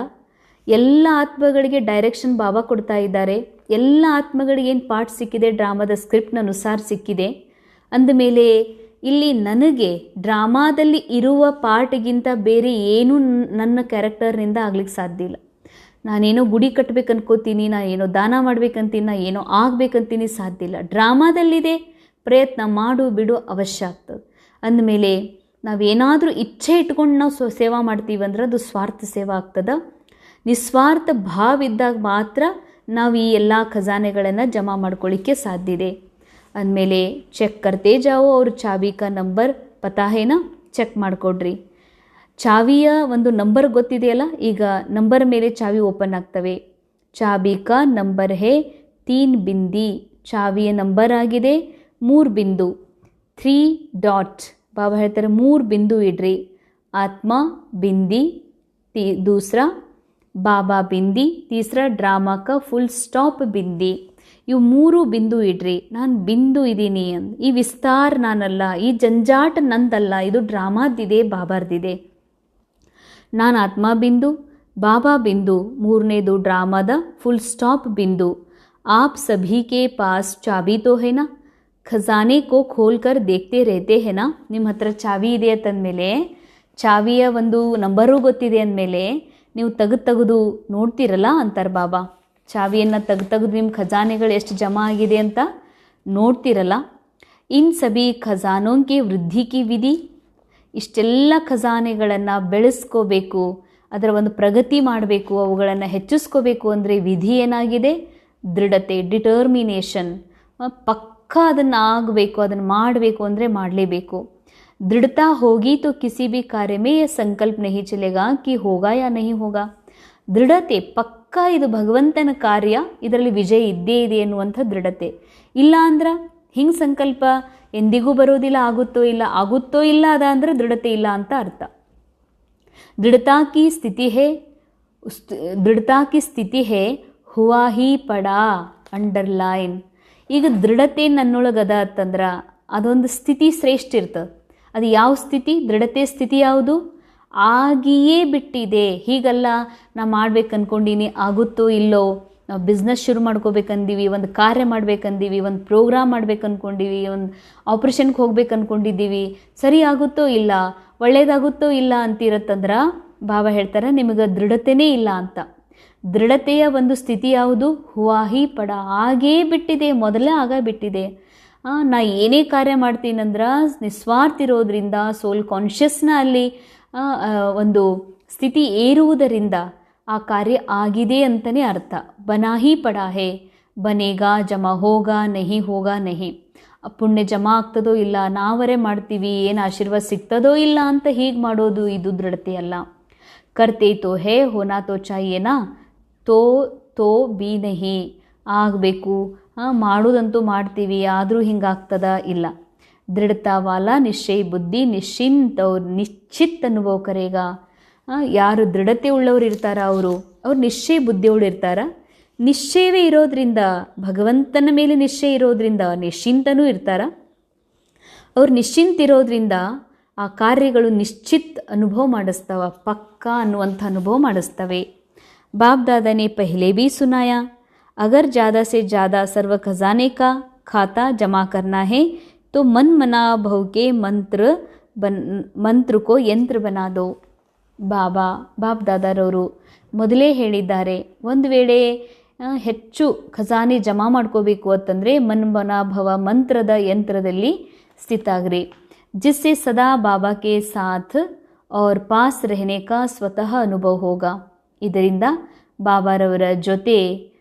ಎಲ್ಲ ಆತ್ಮಗಳಿಗೆ ಡೈರೆಕ್ಷನ್ ಬಾಬಾ ಕೊಡ್ತಾ ಇದ್ದಾರೆ. ಎಲ್ಲ ಆತ್ಮಗಳಿಗೆ ಏನು ಪಾಠ ಸಿಕ್ಕಿದೆ ಡ್ರಾಮಾದ ಸ್ಕ್ರಿಪ್ಟ್ನ ಅನುಸಾರ ಸಿಕ್ಕಿದೆ. ಅಂದಮೇಲೆ ಇಲ್ಲಿ ನನಗೆ ಡ್ರಾಮಾದಲ್ಲಿ ಇರುವ ಪಾರ್ಟ್ಗಿಂತ ಬೇರೆ ಏನೂ ನನ್ನ ಕ್ಯಾರೆಕ್ಟರ್ನಿಂದ ಆಗ್ಲಿಕ್ಕೆ ಸಾಧ್ಯ ಇಲ್ಲ. ನಾನೇನೋ ಗುಡಿ ಕಟ್ಟಬೇಕು ಅನ್ಕೋತೀನಿ, ನಾನೇನೋ ದಾನ ಮಾಡ್ಬೇಕಂತೀನಿ, ಏನೋ ಆಗ್ಬೇಕಂತೀನಿ, ಸಾಧ್ಯ ಇಲ್ಲ. ಡ್ರಾಮಾದಲ್ಲಿದೆ, ಪ್ರಯತ್ನ ಮಾಡು ಬಿಡು ಅವಶ್ಯ ಆಗ್ತದೆ. ಅಂದಮೇಲೆ ನಾವೇನಾದರೂ ಇಚ್ಛೆ ಇಟ್ಕೊಂಡು ನಾವು ಸೇವಾ ಮಾಡ್ತೀವಿ ಅಂದ್ರೆ ಅದು ಸ್ವಾರ್ಥ ಸೇವಾ ಆಗ್ತದೆ. ನಿಸ್ವಾರ್ಥ ಭಾವ ಇದ್ದಾಗ ಮಾತ್ರ ನಾವು ಈ ಎಲ್ಲ ಖಜಾನೆಗಳನ್ನು ಜಮಾ ಮಾಡ್ಕೊಳ್ಳಿಕ್ಕೆ ಸಾಧ್ಯ ಇದೆ. ಅಂದಮೇಲೆ ಚೆಕ್ ಕರ್ತೆ ಜಾವೋ, ಅವ್ರ ಚಾವಿ ಕಾ ನಂಬರ್ ಪತಾ ಹೇನಾ, ಚೆಕ್ ಮಾಡಿಕೊಡ್ರಿ. ಚಾವಿಯ ಒಂದು ನಂಬರ್ ಗೊತ್ತಿದೆಯಲ್ಲ, ಈಗ ನಂಬರ್ ಮೇಲೆ ಚಾವಿ ಓಪನ್ ಆಗ್ತವೆ. ಚಾವಿ ಕಾ ನಂಬರ್ ಹೇ 3 ಬಿಂದಿ. ಚಾವಿಯ ನಂಬರ್ ಆಗಿದೆ 3 ಬಿಂದು, 3 ಡಾಟ್. ಬಾಬಾ ಹೇಳ್ತಾರೆ 3 ಬಿಂದು ಇಡ್ರಿ. ಆತ್ಮ ಬಿಂದಿ, ದೂಸರಾ ಬಾಬಾ ಬಿಂದಿ, ತೀಸರಾ ಡ್ರಾಮಾ ಕಾ ಫುಲ್ ಸ್ಟಾಪ್ ಬಿಂದಿ. ಇವು 3 ಬಿಂದು ಇಡ್ರಿ. ನಾನು ಬಿಂದು ಇದ್ದೀನಿ ಅಂದ್, ಈ ವಿಸ್ತಾರ ನಾನಲ್ಲ, ಈ ಜಂಜಾಟ ನಂದಲ್ಲ, ಇದು ಡ್ರಾಮಾದಿದೆ, ಬಾಬಾರ್ದಿದೆ. ನಾನು ಆತ್ಮ ಬಿಂದು, ಬಾಬಾ ಬಿಂದು, ಮೂರನೇದು ಡ್ರಾಮಾದ ಫುಲ್ ಸ್ಟಾಪ್ ಬಿಂದು. ಆಪ್ ಸಭಿ ಕೆ ಪಾಸ್ ಚಾಬಿ ತೋ ಹೇನಾ, ಖಜಾನೆ ಕೋ ಖೋಲ್ ಕರ್ ದೇಖ್ತೆ ರೆಹತೆ ಹೇನಾ. ನಿಮ್ಮ ಹತ್ರ ಚಾವಿ ಇದೆ ಅಂತಂದಮೇಲೆ, ಚಾವಿಯ ಒಂದು ನಂಬರು ಗೊತ್ತಿದೆ ಅಂದಮೇಲೆ ನೀವು ತೆಗೆದು ನೋಡ್ತೀರಲ್ಲ ಅಂತಾರೆ ಬಾಬಾ. ಚಾವಿಯನ್ನು ತೆಗೆದು ನಿಮ್ಮ ಖಜಾನೆಗಳು ಎಷ್ಟು ಜಮಾ ಆಗಿದೆ ಅಂತ ನೋಡ್ತಿರಲ್ಲ. ಇನ್ ಸಭಿ ಖಜಾನೋಂಕೆ ವೃದ್ಧಿ ಕಿ ವಿಧಿ, ಇಷ್ಟೆಲ್ಲ ಖಜಾನೆಗಳನ್ನು ಬೆಳೆಸ್ಕೋಬೇಕು, ಅದರ ಒಂದು ಪ್ರಗತಿ ಮಾಡಬೇಕು, ಅವುಗಳನ್ನು ಹೆಚ್ಚಿಸ್ಕೋಬೇಕು ಅಂದರೆ ವಿಧಿ ಏನಾಗಿದೆ? ದೃಢತೆ, ಡಿಟರ್ಮಿನೇಷನ್. ಪಕ್ಕ ಅದನ್ನು ಆಗಬೇಕು, ಅದನ್ನು ಮಾಡಬೇಕು ಅಂದರೆ ಮಾಡಲೇಬೇಕು. ದೃಢತಾ ಹೋಗಿ ತೋ ಕಿಸಿ ಭಿ ಕಾರ್ಯ ಮೇ ಯಹ ಸಂಕಲ್ಪ ನಹಿ ಚಲೇಗಾ ಕಿ ಹೋಗಾ ಯಾ ನಹಿ ಹೋಗಾ. ದೃಢತೆ, ಪಕ್ಕ ಇದು ಭಗವಂತನ ಕಾರ್ಯ, ಇದರಲ್ಲಿ ವಿಜಯ ಇದ್ದೇ ಇದೆ ಎನ್ನುವಂಥ ದೃಢತೆ. ಇಲ್ಲ ಅಂದ್ರೆ ಹಿಂಗೆ ಸಂಕಲ್ಪ ಎಂದಿಗೂ ಬರೋದಿಲ್ಲ, ಆಗುತ್ತೋ ಇಲ್ಲ ಅದ ಅಂದರೆ ದೃಢತೆ ಇಲ್ಲ ಅಂತ ಅರ್ಥ. ದೃಢತಾ ಕಿ ಸ್ಥಿತಿ ಹೇ ಹುವಾ ಹಿ ಪಡಾ, ಅಂಡರ್ಲೈನ್. ಈಗ ದೃಢತೆ ನನ್ನೊಳಗದ ಅಂತಂದ್ರೆ ಅದೊಂದು ಸ್ಥಿತಿ ಶ್ರೇಷ್ಠ ಇರ್ತದೆ. ಅದು ಯಾವ ಸ್ಥಿತಿ? ದೃಢತೆ ಸ್ಥಿತಿ ಯಾವುದು? ಆಗಿಯೇ ಬಿಟ್ಟಿದೆ. ಹೀಗಲ್ಲ ನಾ ಮಾಡ್ಬೇಕು ಅಂದ್ಕೊಂಡೀನಿ, ಆಗುತ್ತೋ ಇಲ್ಲೋ. ನಾವು ಬಿಸ್ನೆಸ್ ಶುರು ಮಾಡ್ಕೋಬೇಕಂದೀವಿ, ಒಂದು ಕಾರ್ಯ ಮಾಡ್ಬೇಕಂದೀವಿ, ಒಂದು ಪ್ರೋಗ್ರಾಮ್ ಮಾಡ್ಬೇಕು ಅಂದ್ಕೊಂಡೀವಿ, ಒಂದು ಆಪ್ರೇಷನ್ಗೆ ಹೋಗ್ಬೇಕು ಅಂದ್ಕೊಂಡಿದ್ದೀವಿ, ಸರಿ ಆಗುತ್ತೋ ಇಲ್ಲ, ಒಳ್ಳೇದಾಗುತ್ತೋ ಇಲ್ಲ ಅಂತಿರತ್ತಂದ್ರೆ ಬಾಬಾ ಹೇಳ್ತಾರೆ ನಿಮಗೆ ದೃಢತೆನೇ ಇಲ್ಲ ಅಂತ. ದೃಢತೆಯ ಒಂದು ಸ್ಥಿತಿ ಯಾವುದು? ಹುವಾಹಿ ಪಡ, ಆಗೇ ಬಿಟ್ಟಿದೆ, ಮೊದಲೇ ಬಿಟ್ಟಿದೆ. ನಾ ಏನೇ ಕಾರ್ಯ ಮಾಡ್ತೀನಂದ್ರೆ ನಿಸ್ವಾರ್ಥ ಇರೋದ್ರಿಂದ, ಸೋಲ್ ಕಾನ್ಷಿಯಸ್ನ ಅಲ್ಲಿ ಒಂದು ಸ್ಥಿತಿ ಏರುವುದರಿಂದ ಆ ಕಾರ್ಯ ಆಗಿದೆ ಅಂತಲೇ ಅರ್ಥ. ಬನಾಹಿ ಪಡಾ ಹೇ, ಬನೇಗಾ ಜಮಾ ಹೋಗಾ ನಹಿ ಹೋಗಾ ನಹಿ. ಪುಣ್ಯ ಜಮಾ ಆಗ್ತದೋ ಇಲ್ಲ, ನಾವರೇ ಮಾಡ್ತೀವಿ, ಏನು ಆಶೀರ್ವಾದ ಸಿಗ್ತದೋ ಇಲ್ಲ ಅಂತ ಹೀಗೆ ಮಾಡೋದು ಇದು ದೃಢತೆ ಅಲ್ಲ. ಕರ್ತೆ ತೋ ಹೇ ಹೋನಾ ತೋ ಚಾಹಿಯೇನಾ, ತೋ ಬಿ ನಹಿ, ಆಗಬೇಕು, ಮಾಡೋದಂತೂ ಮಾಡ್ತೀವಿ, ಆದರೂ ಹಿಂಗಾಗ್ತದ ಇಲ್ಲ. ದೃಢತಾ ವಾಲ ನಿಶ್ಚಯ ಬುದ್ಧಿ ನಿಶ್ಚಿಂತ ಅವ್ರು ನಿಶ್ಚಿತ್ ಅನುಭವ ಕರೆಗ. ಯಾರು ದೃಢತೆ ಉಳ್ಳವ್ರು ಇರ್ತಾರ ಅವ್ರು ನಿಶ್ಚಯ ಬುದ್ಧಿಯವರು ಇರ್ತಾರ. ನಿಶ್ಚಯವೇ ಇರೋದ್ರಿಂದ, ಭಗವಂತನ ಮೇಲೆ ನಿಶ್ಚಯ ಇರೋದ್ರಿಂದ ನಿಶ್ಚಿಂತನೂ ಇರ್ತಾರ. ಅವ್ರು ನಿಶ್ಚಿಂತ ಇರೋದ್ರಿಂದ ಆ ಕಾರ್ಯಗಳು ನಿಶ್ಚಿತ್ ಅನುಭವ ಮಾಡಿಸ್ತವ, ಪಕ್ಕಾ ಅನ್ನುವಂಥ ಅನುಭವ ಮಾಡಿಸ್ತವೆ. बाप दादा ने पहले भी सुनाया, अगर ज़्यादा से ज़्यादा सर्व खजाने का खाता जमा करना है तो मन मना भव के ಮಂತ್ರ ಕೋ ಯಂತ್ರ ಬನಾ ದೋ. ಬಾಪ್ ದಾದಾರವರು ಮೊದಲೇ ಹೇಳಿದ್ದಾರೆ, ಒಂದು ವೇಳೆ ಹೆಚ್ಚು ಖಜಾನೆ ಜಮಾ ಮಾಡ್ಕೋಬೇಕು ಅಂತಂದರೆ ಮನ್ಮನಾಭವ ಮಂತ್ರದ ಯಂತ್ರದಲ್ಲಿ ಸ್ಥಿತಾಗ್ರಿ. ಜಿಸ್ಸೆ ಸದಾ ಬಾಬಾ ಕೆ ಸಾಥ್ ಔರ್ ಪಾಸ್ ರಹನೆ ಕಾ ಸ್ವತಃ ಅನುಭವ ಹೋಗಾ. ಇದರಿಂದ ಬಾಬಾರವರ ಜೊತೆ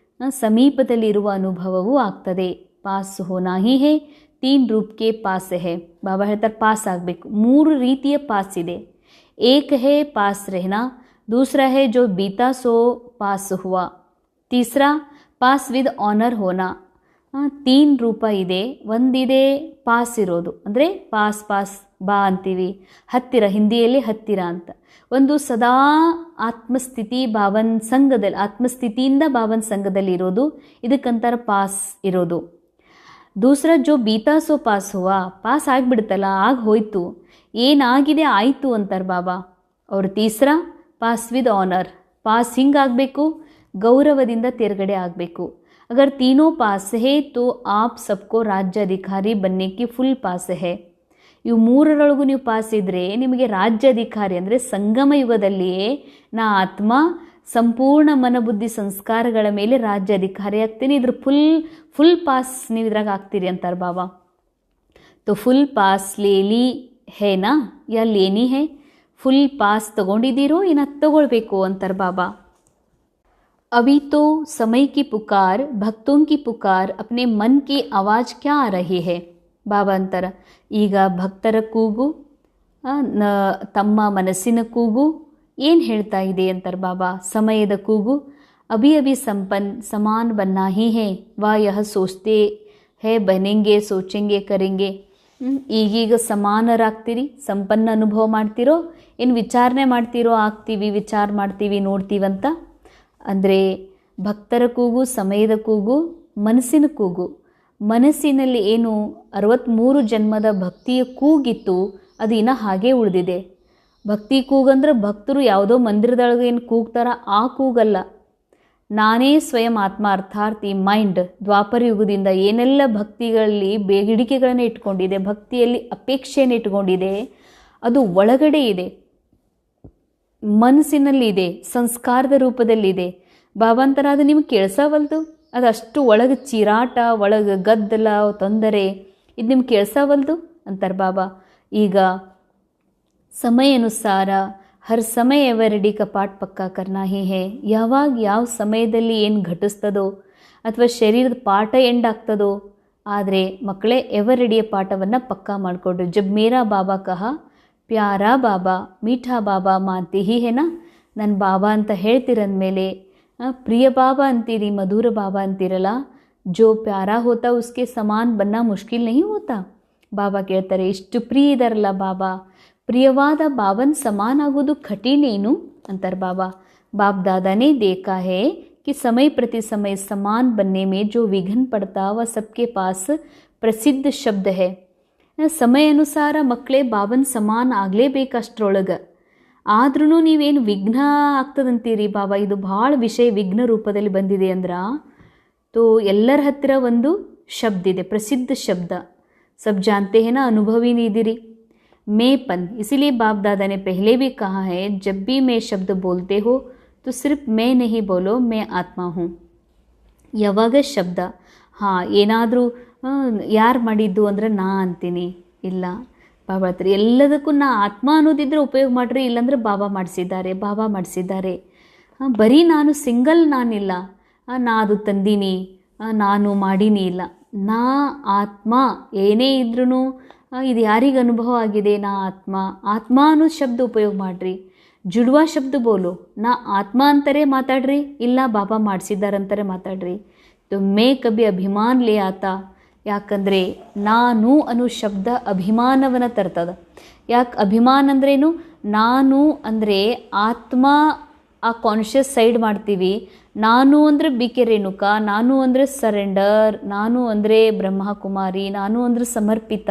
ಸಮೀಪದಲ್ಲಿರುವ ಅನುಭವವೂ ಆಗ್ತದೆ. ಪಾಸ್ ಹೋನಾ ಹಿ ಹೇ, 3 ರೂಪ್ ಕೆ ಪಾಸ್ ಹೇ. ಬಾಬಾ ಹೇಳ್ತಾರೆ ಪಾಸ್ ಆಗಬೇಕು. 3 ರೀತಿಯ ಪಾಸ್ ಇದೆ. ಏಕ್ ಹೇ ಪಾಸ್ ರಹನಾ, ದೂಸರಾ ಹೇ ಜೋ ಬೀತಾ ಸೋ ಪಾಸ್ ಹುವಾ, ತೀಸರಾ ಪಾಸ್ ವಿದ್ ಆನರ್ ಹೋನಾ. 3 ರೂಪ ಇದೆ. ಒಂದಿದೆ ಪಾಸ್ ಇರೋದು, ಅಂದರೆ ಪಾಸ್ ಬಾ ಅಂತೀವಿ, ಹತ್ತಿರ, ಹಿಂದಿಯಲ್ಲಿ ಹತ್ತಿರ ಅಂತ. ಒಂದು ಸದಾ ಆತ್ಮಸ್ಥಿತಿ ಭಾವನ್ ಸಂಘದಲ್ಲಿ, ಆತ್ಮಸ್ಥಿತಿಯಿಂದ ಭಾವನ್ ಸಂಘದಲ್ಲಿ ಇರೋದು, ಇದಕ್ಕಂತಾರ ಪಾಸ್ ಇರೋದು. ದೂಸರ ಜೋ ಬೀತಾ ಸೋ ಪಾಸ್ ಹುವಾ, ಪಾಸ್ ಆಗಿಬಿಡ್ತಲ್ಲ, ಹೋಯ್ತು, ಏನಾಗಿದೆ ಆಯಿತು ಅಂತಾರೆ ಬಾಬಾ. ಅವ್ರು ತೀಸರ ಪಾಸ್ ವಿದ್ ಆನರ್, ಪಾಸ್ ಹಿಂಗಾಗಬೇಕು, ಗೌರವದಿಂದ ತೇರ್ಗಡೆ ಆಗಬೇಕು. ಅಗರ್ ತೀನೋ ಪಾಸ್ ಹೇ ತೋ ಆಪ್ ಸಬ್ಕೋ ರಾಜ್ಯಾಧಿಕಾರಿ ಬನ್ನೆ ಕಿ ಫುಲ್ ಪಾಸ್ ಹೇ. ಇವು 3ರೊಳಗೂ ನೀವು ಪಾಸ್ ಇದ್ದರೆ ನಿಮಗೆ ರಾಜ್ಯಾಧಿಕಾರಿ, ಅಂದರೆ ಸಂಗಮ ಯುಗದಲ್ಲಿಯೇ ನಾ ಆತ್ಮ ಸಂಪೂರ್ಣ ಮನಬುದ್ಧಿ ಸಂಸ್ಕಾರಗಳ ಮೇಲೆ ರಾಜ್ಯಾಧಿಕಾರಿ ಆಗ್ತೀನಿ. ಇದ್ರ ಫುಲ್ ಪಾಸ್ ನೀವು ಇದ್ರಾಗ ಆಗ್ತೀರಿ ಅಂತಾರೆ ಬಾಬಾ. ತೋ ಫುಲ್ ಪಾಸ್ ಲೇಲಿ ಹೇನಾ ಯಾ ಲೇನಿ ಹೇ, ಫುಲ್ ಪಾಸ್ ತಗೊಂಡಿದ್ದೀರೋ ಏನ ತಗೊಳ್ಬೇಕು ಅಂತಾರೆ ಬಾಬಾ. अभी तो समय की पुकार, भक्तों की पुकार, अपने मन की आवाज़ क्या आ रही है. ಬಾಬಾ ಅಂತಾರ, ಈಗ ಭಕ್ತರ ಕೂಗು, ತಮ್ಮ ಮನಸ್ಸಿನ ಕೂಗು ಏನು ಹೇಳ್ತಾ ಇದೆ ಅಂತಾರೆ ಬಾಬಾ. ಸಮಯದ ಕೂಗು, ಅಭಿ ಅಭಿ ಸಂಪನ್ ಸಮಾನ್ ಬನ್ನ ಹಿ ಹೇ, ವಾ ಯಹ ಸೋಚ್ತೆ ಹೇ ಬನೆಂಗೆ ಸೋಚೆಂಗೆ ಕರೆಂಗೆ. ಈಗೀಗ ಸಮಾನರಾಗ್ತೀರಿ, ಸಂಪನ್ನ ಅನುಭವ ಮಾಡ್ತಿರೋ, ಏನು ವಿಚಾರಣೆ ಮಾಡ್ತಿರೋ, ಆಗ್ತೀವಿ, ವಿಚಾರ ಮಾಡ್ತೀವಿ, ನೋಡ್ತೀವಂತ. ಅಂದರೆ ಭಕ್ತರ ಕೂಗು, ಸಮಯದ ಕೂಗು, ಮನಸ್ಸಿನ ಕೂಗು. ಮನಸ್ಸಿನಲ್ಲಿ ಏನು 63 ಜನ್ಮದ ಭಕ್ತಿಯ ಕೂಗಿತ್ತು, ಅದು ಇನ್ನೂ ಹಾಗೇ ಉಳಿದಿದೆ. ಭಕ್ತಿ ಕೂಗಂದ್ರೆ ಭಕ್ತರು ಯಾವುದೋ ಮಂದಿರದೊಳಗೆ ಏನು ಕೂಗ್ತಾರ ಆ ಕೂಗಲ್ಲ. ನಾನೇ ಸ್ವಯಂ ಆತ್ಮ, ಅರ್ಥಾತ್ ಈ ಮೈಂಡ್ ದ್ವಾಪರ ಯುಗದಿಂದ ಏನೆಲ್ಲ ಭಕ್ತಿಗಳಲ್ಲಿ ಬೇಡಿಕೆಗಳನ್ನು ಇಟ್ಕೊಂಡಿದೆ, ಭಕ್ತಿಯಲ್ಲಿ ಅಪೇಕ್ಷೆಯನ್ನು ಇಟ್ಕೊಂಡಿದೆ, ಅದು ಒಳಗಡೆ ಇದೆ, ಮನಸ್ಸಿನಲ್ಲಿ ಇದೆ, ಸಂಸ್ಕಾರದ ರೂಪದಲ್ಲಿದೆ. ಬಾಬಾ ಅಂತಾರೆ ಅದು ನಿಮ್ಗೆ ಕೇಳಿಸವಲ್ದು, ಅದಷ್ಟು ಒಳಗೆ ಚೀರಾಟ, ಒಳಗೆ ಗದ್ದಲ, ತೊಂದರೆ, ಇದು ನಿಮ್ಗೆ ಕೇಳಿಸವಲ್ದು ಅಂತಾರೆ ಬಾಬಾ. ಈಗ ಸಮಯ ಅನುಸಾರ ಹರ್ ಸಮಯ ಎವರೆಡಿ ಕಪಾಟ್ ಪಕ್ಕಾ ಕರ್ನಾ ಹಿ ಹೇ. ಯಾವಾಗ ಯಾವ ಸಮಯದಲ್ಲಿ ಏನು ಘಟಿಸ್ತದೋ ಅಥವಾ ಶರೀರದ ಪಾಠ ಎಂಡ್ ಆಗ್ತದೋ, ಆದರೆ ಮಕ್ಕಳೇ ಎವರೆಡಿಯ ಪಾಠವನ್ನು ಪಕ್ಕಾ ಮಾಡಿಕೊಡ್ರಿ. ಜಬ್ ಮೇರಾ ಬಾಬಾ ಕಹ ಪ್ಯಾರಾ ಬಾಬಾ ಮೀಠಾ ಬಾಬಾ ಮಾಂತಿ ಹಿ ಹೇನಾ, ನನ್ನ ಬಾಬಾ ಅಂತ ಹೇಳ್ತಿರಂದಮೇಲೆ ಪ್ರಿಯ ಬಾಬಾ ಅಂತೀರಿ, ಮಧುರ ಬಾಬಾ ಅಂತೀರಲ್ಲ, ಜೋ ಪ್ಯಾರಾ ಹೋತಾ ಉಸ್ಕೆ ಸಮಾನ್ ಬನ್ನ ಮುಷ್ಕಿಲ್ ನಹಿ ಹೋತಾ. ಬಾಬಾ ಕೇಳ್ತಾರೆ, ಇಷ್ಟು ಪ್ರಿಯ ಇದಾರಲ್ಲ ಬಾಬಾ, ಪ್ರಿಯವಾದ ಬಾಬನ್ ಸಮಾನ ಆಗೋದು ಕಠಿಣೇನು ಅಂತಾರೆ ಬಾಬಾ. बाप दादा ने देखा है कि समय प्रति समय समान बनने में जो विघ्न पड़ता वह सबके पास प्रसिद्ध शब्द है. ಸಮಯ ಅನುಸಾರ ಮಕ್ಕಳೇ ಬಾಬನ್ ಸಮಾನ ಆಗಲೇಬೇಕಷ್ಟರೊಳಗೆ. ಆದ್ರೂ ನೀವೇನು ವಿಘ್ನ ಆಗ್ತದಂತೀರಿ ಬಾಬಾ, ಇದು ಭಾಳ ವಿಷಯ ವಿಘ್ನ ರೂಪದಲ್ಲಿ ಬಂದಿದೆ ಅಂದ್ರೆ ತೋ ಎಲ್ಲರ ಹತ್ತಿರ ಒಂದು ಶಬ್ದ ಇದೆ, ಪ್ರಸಿದ್ಧ ಶಬ್ದ. ಸಬ್ ಜಾನ್ತೆ ಹೇ ನಾ, ಅನುಭವಿ ನೀದಿರಿ. ಮೇಪನ್, इसीलिए बाप दादा ने पहले भी कहा है, जब भी मैं शब्द बोलते हो तो सिर्फ मैं नहीं बोलो, मैं आत्मा हूँ. ಯಾವಾಗ ಶಬ್ದ ಏನಾದರೂ ಯಾರು ಮಾಡಿದ್ದು ಅಂದರೆ ನಾ ಅಂತೀನಿ, ಇಲ್ಲ ಬಾಬಾ ಹತ್ರ ಎಲ್ಲದಕ್ಕೂ ನಾ ಆತ್ಮ ಅನ್ನೋದಿದ್ರೆ ಉಪಯೋಗ ಮಾಡಿರಿ, ಇಲ್ಲಾಂದ್ರೆ ಬಾಬಾ ಮಾಡಿಸಿದ್ದಾರೆ, ಬಾಬಾ ಮಾಡಿಸಿದ್ದಾರೆ. ಬರೀ ನಾನು ಸಿಂಗಲ್ ನಾನಿಲ್ಲ, ನಾ ಅದು ತಂದೀನಿ, ನಾನು ಮಾಡೀನಿ, ಇಲ್ಲ. ನಾ ಆತ್ಮ ಏನೇ ಇದ್ರೂ ಇದು ಯಾರಿಗೆ ಅನುಭವ ಆಗಿದೆ, ನಾ ಆತ್ಮ, ಆತ್ಮ ಅನ್ನೋ ಶಬ್ದ ಉಪಯೋಗ ಮಾಡಿರಿ. ಜುಡ್ವಾ ಶಬ್ದ ಬೋಲು, ನಾ ಆತ್ಮ ಅಂತಾರೆ ಮಾತಾಡ್ರಿ, ಇಲ್ಲ ಬಾಬಾ ಮಾಡಿಸಿದ್ದಾರಂತಾರೆ ಮಾತಾಡ್ರಿ. ತೊ ಮೇ ಕಬಿ ಅಭಿಮಾನ್ ಲೇ ಆತಾ, ಯಾಕಂದರೆ ನಾನು ಅನ್ನೋ ಶಬ್ದ ಅಭಿಮಾನವನ್ನು ತರ್ತದ. ಯಾಕೆ ಅಭಿಮಾನ ಅಂದ್ರೇನು, ನಾನು ಅಂದರೆ ಆತ್ಮ, ಆ ಕಾನ್ಷಿಯಸ್ ಸೈಡ್ ಮಾಡ್ತೀವಿ. ನಾನು ಅಂದರೆ ಬಿ ಕೆ ರೇಣುಕಾ, ನಾನು ಅಂದರೆ ಸರೆಂಡರ್, ನಾನು ಅಂದರೆ ಬ್ರಹ್ಮಕುಮಾರಿ, ನಾನು ಅಂದರೆ ಸಮರ್ಪಿತ.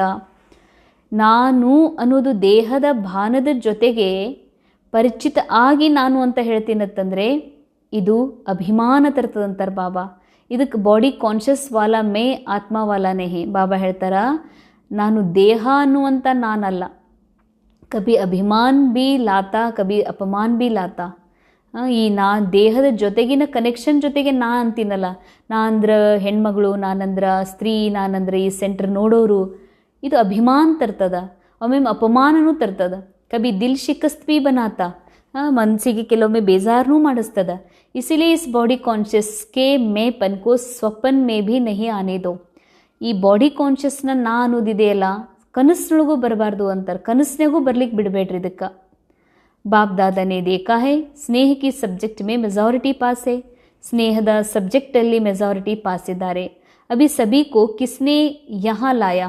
ನಾನು ಅನ್ನೋದು ದೇಹದ ಭಾನದ ಜೊತೆಗೆ ಪರಿಚಿತ ಆಗಿ ನಾನು ಅಂತ ಹೇಳ್ತೀನಂತಂದರೆ ಇದು ಅಭಿಮಾನ ತರ್ತದಂತಾರೆ ಬಾಬಾ. ಇದಕ್ಕೆ ಬಾಡಿ ಕಾನ್ಷಿಯಸ್ ವಾಲಾ ಮೇ ಆತ್ಮ ವಾಲಾನೇ ಹೇ. ಬಾಬಾ ಹೇಳ್ತಾರ, ನಾನು ದೇಹ ಅನ್ನುವಂಥ ನಾನಲ್ಲ. ಕಭಿ ಅಭಿಮಾನ್ ಬಿ ಲಾತಾ, ಕಭಿ ಅಪಮಾನ್ ಬಿ ಲಾತಾ. ಈ ನಾ ದೇಹದ ಜೊತೆಗಿನ ಕನೆಕ್ಷನ್ ಜೊತೆಗೆ ನಾ ಅಂತೀನಲ್ಲ, ನಾ ಅಂದ್ರೆ ಹೆಣ್ಮಗಳು, ನಾನಂದ್ರೆ ಸ್ತ್ರೀ, ನಾನಂದ್ರೆ ಈ ಸೆಂಟ್ರ್ ನೋಡೋರು, ಇದು ಅಭಿಮಾನ ತರ್ತದ. ಒಮ್ಮೆ ಅಪಮಾನನೂ ತರ್ತದ. ಕಭಿ ದಿಲ್ ಶಿಕಸ್ತ್ ಬಿ ಬನಾತಾ, ಮನಸ್ಸಿಗೆ ಕೆಲವೊಮ್ಮೆ ಬೇಜಾರನೂ ಮಾಡಿಸ್ತದ. ಇಸಿಲಿಯೇ ಇಸ್ ಬಾಡಿ ಕಾನ್ಷಿಯಸ್ ಕೆ ಮೇ ಪನ್ಕೋ ಸ್ವಪನ್ ಮೇ ಭಿ ನಹಿ ಆನೆ ದೋ. ಈ ಬಾಡಿ ಕಾನ್ಷಿಯಸ್ನ ನಾ ಅನ್ನೋದಿದೆಯಲ್ಲ, ಕನಸಿನೊಳಗೂ ಬರಬಾರ್ದು ಅಂತಾರೆ, ಕನಸಿನಾಗೂ ಬರ್ಲಿಕ್ಕೆ ಬಿಡಬೇಡ್ರಿ ಇದಕ್ಕೆ. ಬಾಪ್ ದಾದಾನೇ ದೇಖಾ ಹೈ, ಸ್ನೇಹ ಕಿ ಸಬ್ಜೆಕ್ಟ್ ಮೇ ಮೆಜಾರಿಟಿ ಪಾಸ್ ಹೈ. ಸ್ನೇಹದ ಸಬ್ಜೆಕ್ಟಲ್ಲಿ ಮೆಜಾರಿಟಿ ಪಾಸ್ ಇದ್ದಾರೆ. ಅಭಿ ಸಭಿ ಕೋ ಕಿಸ್ನೆ ಯಹಾ ಲಾಯಾ,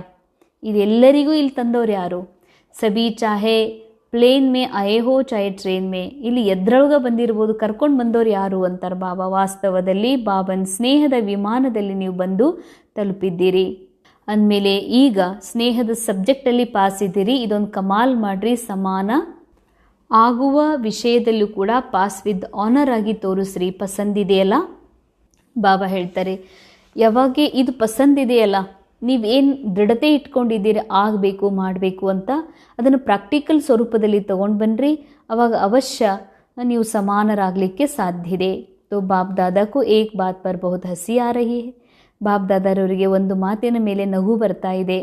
ಇದೆಲ್ಲರಿಗೂ ಇಲ್ಲಿ ತಂದವ್ರು ಯಾರು? ಸಭಿ ಚಾಹೆ ಪ್ಲೇನ್ ಮೇ ಆಯೇ ಹೋ ಚಾಹೆ ಟ್ರೈನ್ ಮೇ, ಇಲ್ಲಿ ಎದ್ರೊಳಗೆ ಬಂದಿರ್ಬೋದು, ಕರ್ಕೊಂಡು ಬಂದವ್ರು ಯಾರು ಅಂತಾರೆ ಬಾಬಾ. ವಾಸ್ತವದಲ್ಲಿ ಬಾಬನ್ ಸ್ನೇಹದ ವಿಮಾನದಲ್ಲಿ ನೀವು ಬಂದು ತಲುಪಿದ್ದೀರಿ ಅಂದಮೇಲೆ ಈಗ ಸ್ನೇಹದ ಸಬ್ಜೆಕ್ಟಲ್ಲಿ ಪಾಸ್ ಇದ್ದೀರಿ. ಇದೊಂದು ಕಮಾಲ್ ಮಾಡ್ರಿ. ಸಮಾನ ಆಗುವ ವಿಷಯದಲ್ಲೂ ಕೂಡ ಪಾಸ್ ವಿತ್ ಆನರ್ ಆಗಿ ತೋರಿಸ್ರಿ. ಪಸಂದಿದೆಯಲ್ಲ, ಬಾಬಾ ಹೇಳ್ತಾರೆ, ಯಾವಾಗ ಇದು ಪಸಂದಿದೆಯಲ್ಲ, ನೀವೇನು ದೃಢತೆ ಇಟ್ಕೊಂಡಿದ್ದೀರಿ ಆಗಬೇಕು ಮಾಡಬೇಕು ಅಂತ, ಅದನ್ನು ಪ್ರಾಕ್ಟಿಕಲ್ ಸ್ವರೂಪದಲ್ಲಿ ತೊಗೊಂಡು ಬನ್ನಿರಿ. ಅವಾಗ ಅವಶ್ಯ ನೀವು ಸಮಾನರಾಗಲಿಕ್ಕೆ ಸಾಧ್ಯ ಇದೆ. ತೋ ಬಾಪ್ ದಾದಾಕ್ಕೂ ಏಕ್ ಬಾತ್ ಪರ್ ಬಹುತ್ ಹಸಿ ಆ ರಹಿ ಹೈ. ಬಾಪ್ ದಾದಾರವರಿಗೆ ಒಂದು ಮಾತಿನ ಮೇಲೆ ನಗು ಬರ್ತಾ ಇದೆ.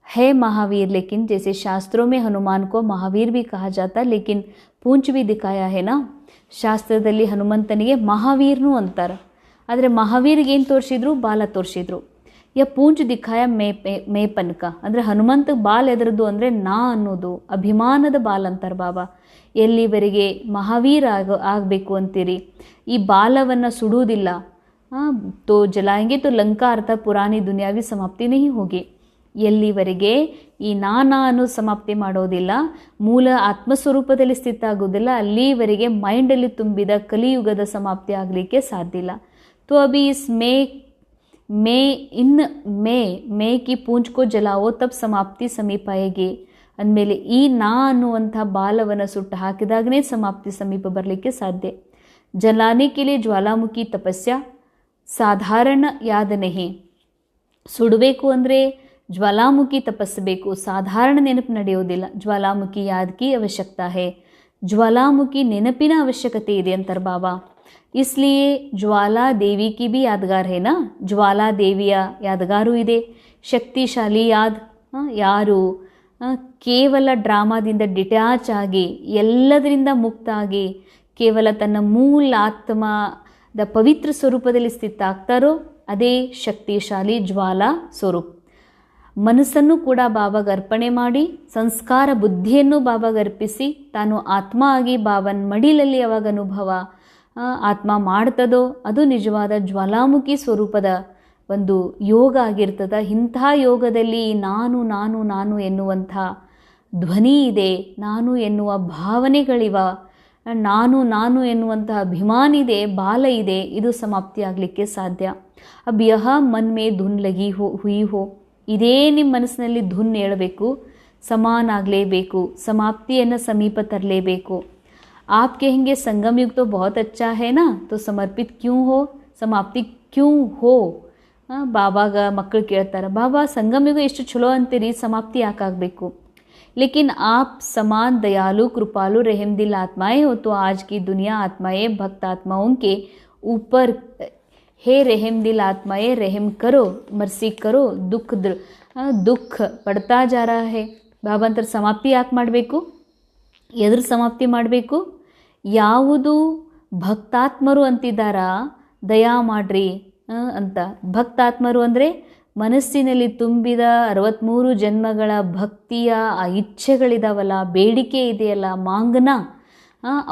है महावीर, लेकिन जैसे शास्त्रों में हनुमान को महावीर भी कहा जाता, लेकिन पूंछ भी दिखाया है ना. ಶಾಸ್ತ್ರದಲ್ಲಿ ಹನುಮಂತನಿಗೆ ಮಹಾವೀರ್ನು ಅಂತಾರೆ, ಆದರೆ ಮಹಾವೀರ್ಗೆ ಏನು ತೋರಿಸಿದ್ರು? ಬಾಲ ತೋರಿಸಿದ್ರು. ಯ ಪೂಂಚ್ ದಿಖಾಯ ಮೇ ಪನ್ಕ, ಅಂದರೆ ಹನುಮಂತ ಬಾಲ್ ಎದರದು ಅಂದರೆ ನಾ ಅನ್ನೋದು ಅಭಿಮಾನದ ಬಾಲ್ ಅಂತಾರೆ ಬಾಬಾ. ಎಲ್ಲಿವರೆಗೆ ಮಹಾವೀರ ಆಗಬೇಕು ಅಂತೀರಿ, ಈ ಬಾಲವನ್ನು ಸುಡುವುದಿಲ್ಲ, ತೋ ಜಲಾಯಂಗೆ ತೋ ಲಂಕಾ ಅರ್ಥ ಪುರಾಣಿ ದುನಿಯಾವಿ ಸಮಾಪ್ತಿ ನಹಿ ಹೋಗಿ. ಎಲ್ಲಿವರೆಗೆ ಈ ನಾನಾನು ಸಮಾಪ್ತಿ ಮಾಡೋದಿಲ್ಲ, ಮೂಲ ಆತ್ಮಸ್ವರೂಪದಲ್ಲಿ ಸ್ಥಿತ ಆಗೋದಿಲ್ಲ, ಅಲ್ಲಿವರೆಗೆ ಮೈಂಡಲ್ಲಿ ತುಂಬಿದ ಕಲಿಯುಗದ ಸಮಾಪ್ತಿ ಆಗಲಿಕ್ಕೆ ಸಾಧ್ಯ ಇಲ್ಲ. ತೋ ಅಭಿ ಇಸ್ ಮೇ ಕಿ ಪೂಂಚ್ ಕೋ ಜಲಾವೋ ತಬ್ ಸಮಾಪ್ತಿ ಸಮೀಪ ಆಯೇಗಿ ಅಂದಮೇಲೆ ಈ ನಾ ಅನ್ನುವಂಥ ಬಾಲವನ್ನು ಸುಟ್ಟು ಹಾಕಿದಾಗನೇ ಸಮಾಪ್ತಿ ಸಮೀಪ ಬರಲಿಕ್ಕೆ ಸಾಧ್ಯ. ಜಲಾನೆ ಕೆ ಲಿಯೆ ಜ್ವಾಲಾಮುಖಿ ತಪಸ್ಯ ಸಾಧಾರಣ ಯಾದ ನಹಿ. ಸುಡಬೇಕು ಅಂದರೆ ಜ್ವಾಲಾಮುಖಿ ತಪಸ್ಸಬೇಕು, ಸಾಧಾರಣ ನೆನಪು ನಡೆಯೋದಿಲ್ಲ. ಜ್ವಾಲಾಮುಖಿ ಯಾದಕಿ ಅವಶ್ಯಕತಾ ಹೇ, ಜ್ವಾಲಾಮುಖಿ ನೆನಪಿನ ಅವಶ್ಯಕತೆ ಇದೆ ಅಂತಾರೆ ಬಾಬಾ. इसलिए ज्वाला देवी की भी यादगार है ना, ज्वाला ದೇವಿಯ ಯಾದಗಾರು ಇದೆ. ಶಕ್ತಿಶಾಲಿ ಯಾದ್, ಯಾರು ಕೇವಲ ಡ್ರಾಮಾದಿಂದ ಡಿಟ್ಯಾಚ್ ಆಗಿ ಎಲ್ಲದರಿಂದ ಮುಕ್ತ ಆಗಿ ಕೇವಲ ತನ್ನ ಮೂಲ ಆತ್ಮದ ಪವಿತ್ರ ಸ್ವರೂಪದಲ್ಲಿ ಸ್ಥಿತ ಆಗ್ತಾರೋ ಅದೇ ಶಕ್ತಿಶಾಲಿ ಜ್ವಾಲಾ ಸ್ವರೂಪ. ಮನಸ್ಸನ್ನು ಕೂಡ ಬಾಬಾಗೆ ಅರ್ಪಣೆ ಮಾಡಿ, ಸಂಸ್ಕಾರ ಬುದ್ಧಿಯನ್ನು ಬಾಬಾಗೆ ಅರ್ಪಿಸಿ, ತಾನು ಆತ್ಮ ಆಗಿ ಬಾಬನ ಮಡಿಲಲ್ಲಿ ಯಾವಾಗ ಅನುಭವ ಆತ್ಮ ಮಾಡ್ತದೋ ಅದು ನಿಜವಾದ ಜ್ವಾಲಾಮುಖಿ ಸ್ವರೂಪದ ಒಂದು ಯೋಗ ಆಗಿರ್ತದ. ಇಂಥ ಯೋಗದಲ್ಲಿ ನಾನು ನಾನು ನಾನು ಎನ್ನುವಂಥ ಧ್ವನಿ ಇದೆ, ನಾನು ಎನ್ನುವ ಭಾವನೆಗಳಿವ, ನಾನು ನಾನು ಎನ್ನುವಂತಹ ಅಭಿಮಾನ ಇದೆ, ಬಾಲ ಇದೆ. ಇದು ಸಮಾಪ್ತಿ ಆಗಲಿಕ್ಕೆ ಸಾಧ್ಯ. ಅಬ್ ಯಹ ಮನ್ ಮೇ ಧುನ್ ಲಗಿ ಹುಯಿ ಹೋ, ಇದೇ ನಿಮ್ಮ ಮನಸ್ಸಿನಲ್ಲಿ ಧುನ್ ಹೇಳಬೇಕು, ಸಮಾನ ಆಗಲೇಬೇಕು, ಸಮಾಪ್ತಿಯನ್ನು ಸಮೀಪ ತರಲೇಬೇಕು. आप कहेंगे संगम युग तो बहुत अच्छा है ना, तो समर्पित क्यों हो, समाप्ति क्यों हो? ಬಾಬಾಗ ಮಕ್ಕಳು ಕೇಳ್ತಾರೆ, ಬಾಬಾ ಸಂಗಮ ಯುಗ ಎಷ್ಟು ಚಲೋ ಅಂತೀರಿ, ಸಮಾಪ್ತಿ ಯಾಕಾಗಬೇಕು? लेकिन आप समान दयालु कृपालु रहम दिल आत्माएं हो, तो आज की दुनिया आत्माएं भक्त आत्माओं के ऊपर हे रहम दिल आत्माएं रहम करो, मर्सी करो, दुख बढ़ता जा रहा है. ಬಾಬಾ ಅಂತಾರೆ ಸಮಾಪ್ತಿ ಯಾಕೆ ಮಾಡಬೇಕು, ಎದ್ರ ಸಮಾಪ್ತಿ ಮಾಡಬೇಕು? ಯಾವುದು ಭಕ್ತಾತ್ಮರು ಅಂತಿದ್ದಾರಾ ದಯಾ ಮಾಡ್ರಿ ಅಂತ. ಭಕ್ತಾತ್ಮರು ಅಂದರೆ ಮನಸ್ಸಿನಲ್ಲಿ ತುಂಬಿದ 63 ಜನ್ಮಗಳ ಭಕ್ತಿಯ ಆ ಇಚ್ಛೆಗಳಿದಾವಲ್ಲ, ಬೇಡಿಕೆ ಇದೆಯಲ್ಲ, ಮಾಂಗನ,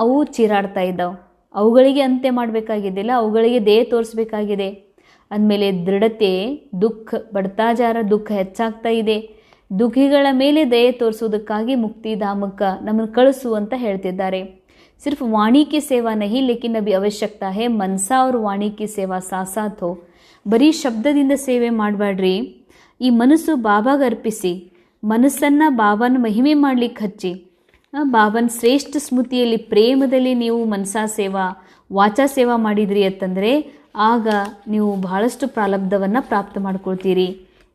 ಅವು ಚೀರಾಡ್ತಾ ಇದ್ದಾವೆ. ಅವುಗಳಿಗೆ ಅಂತ್ಯ ಮಾಡಬೇಕಾಗಿದ್ದಿಲ್ಲ, ಅವುಗಳಿಗೆ ದೇಹ ತೋರಿಸ್ಬೇಕಾಗಿದೆ. ಅಂದಮೇಲೆ ದೃಢತೆ, ದುಃಖ ಬಡ್ತಾಜಾರ, ದುಃಖ ಹೆಚ್ಚಾಗ್ತಾ ಇದೆ. ದುಃಖಿಗಳ ಮೇಲೆ ದಯೆ ತೋರಿಸುವುದಕ್ಕಾಗಿ ಮುಕ್ತಿಧಾಮಕ್ಕೆ ನಮ್ಮನ್ನು ಕಳಿಸು ಅಂತ ಹೇಳ್ತಿದ್ದಾರೆ. सिर्फ वाणी की सेवा नहीं, लेकिन अभी आवश्यकता है मनसा और वाणी की सेवा साथ साथ हो. ಬರೀ ಶಬ್ದದಿಂದ ಸೇವೆ ಮಾಡಬೇಡ್ರಿ, ಈ ಮನಸ್ಸು ಬಾಬಾಗೆ ಅರ್ಪಿಸಿ, ಮನಸ್ಸನ್ನು ಬಾಬಾನ ಮಹಿಮೆ ಮಾಡಲಿಕ್ಕೆ ಹಚ್ಚಿ, ಬಾಬನ ಶ್ರೇಷ್ಠ ಸ್ಮೃತಿಯಲ್ಲಿ ಪ್ರೇಮದಲ್ಲಿ ನೀವು ಮನಸಾ ಸೇವಾ ವಾಚಾ ಸೇವಾ ಮಾಡಿದ್ರಿ ಅಂತಂದರೆ ಆಗ ನೀವು ಬಹಳಷ್ಟು ಪ್ರಾರಬ್ಧವನ್ನು ಪ್ರಾಪ್ತ ಮಾಡ್ಕೊಳ್ತೀರಿ.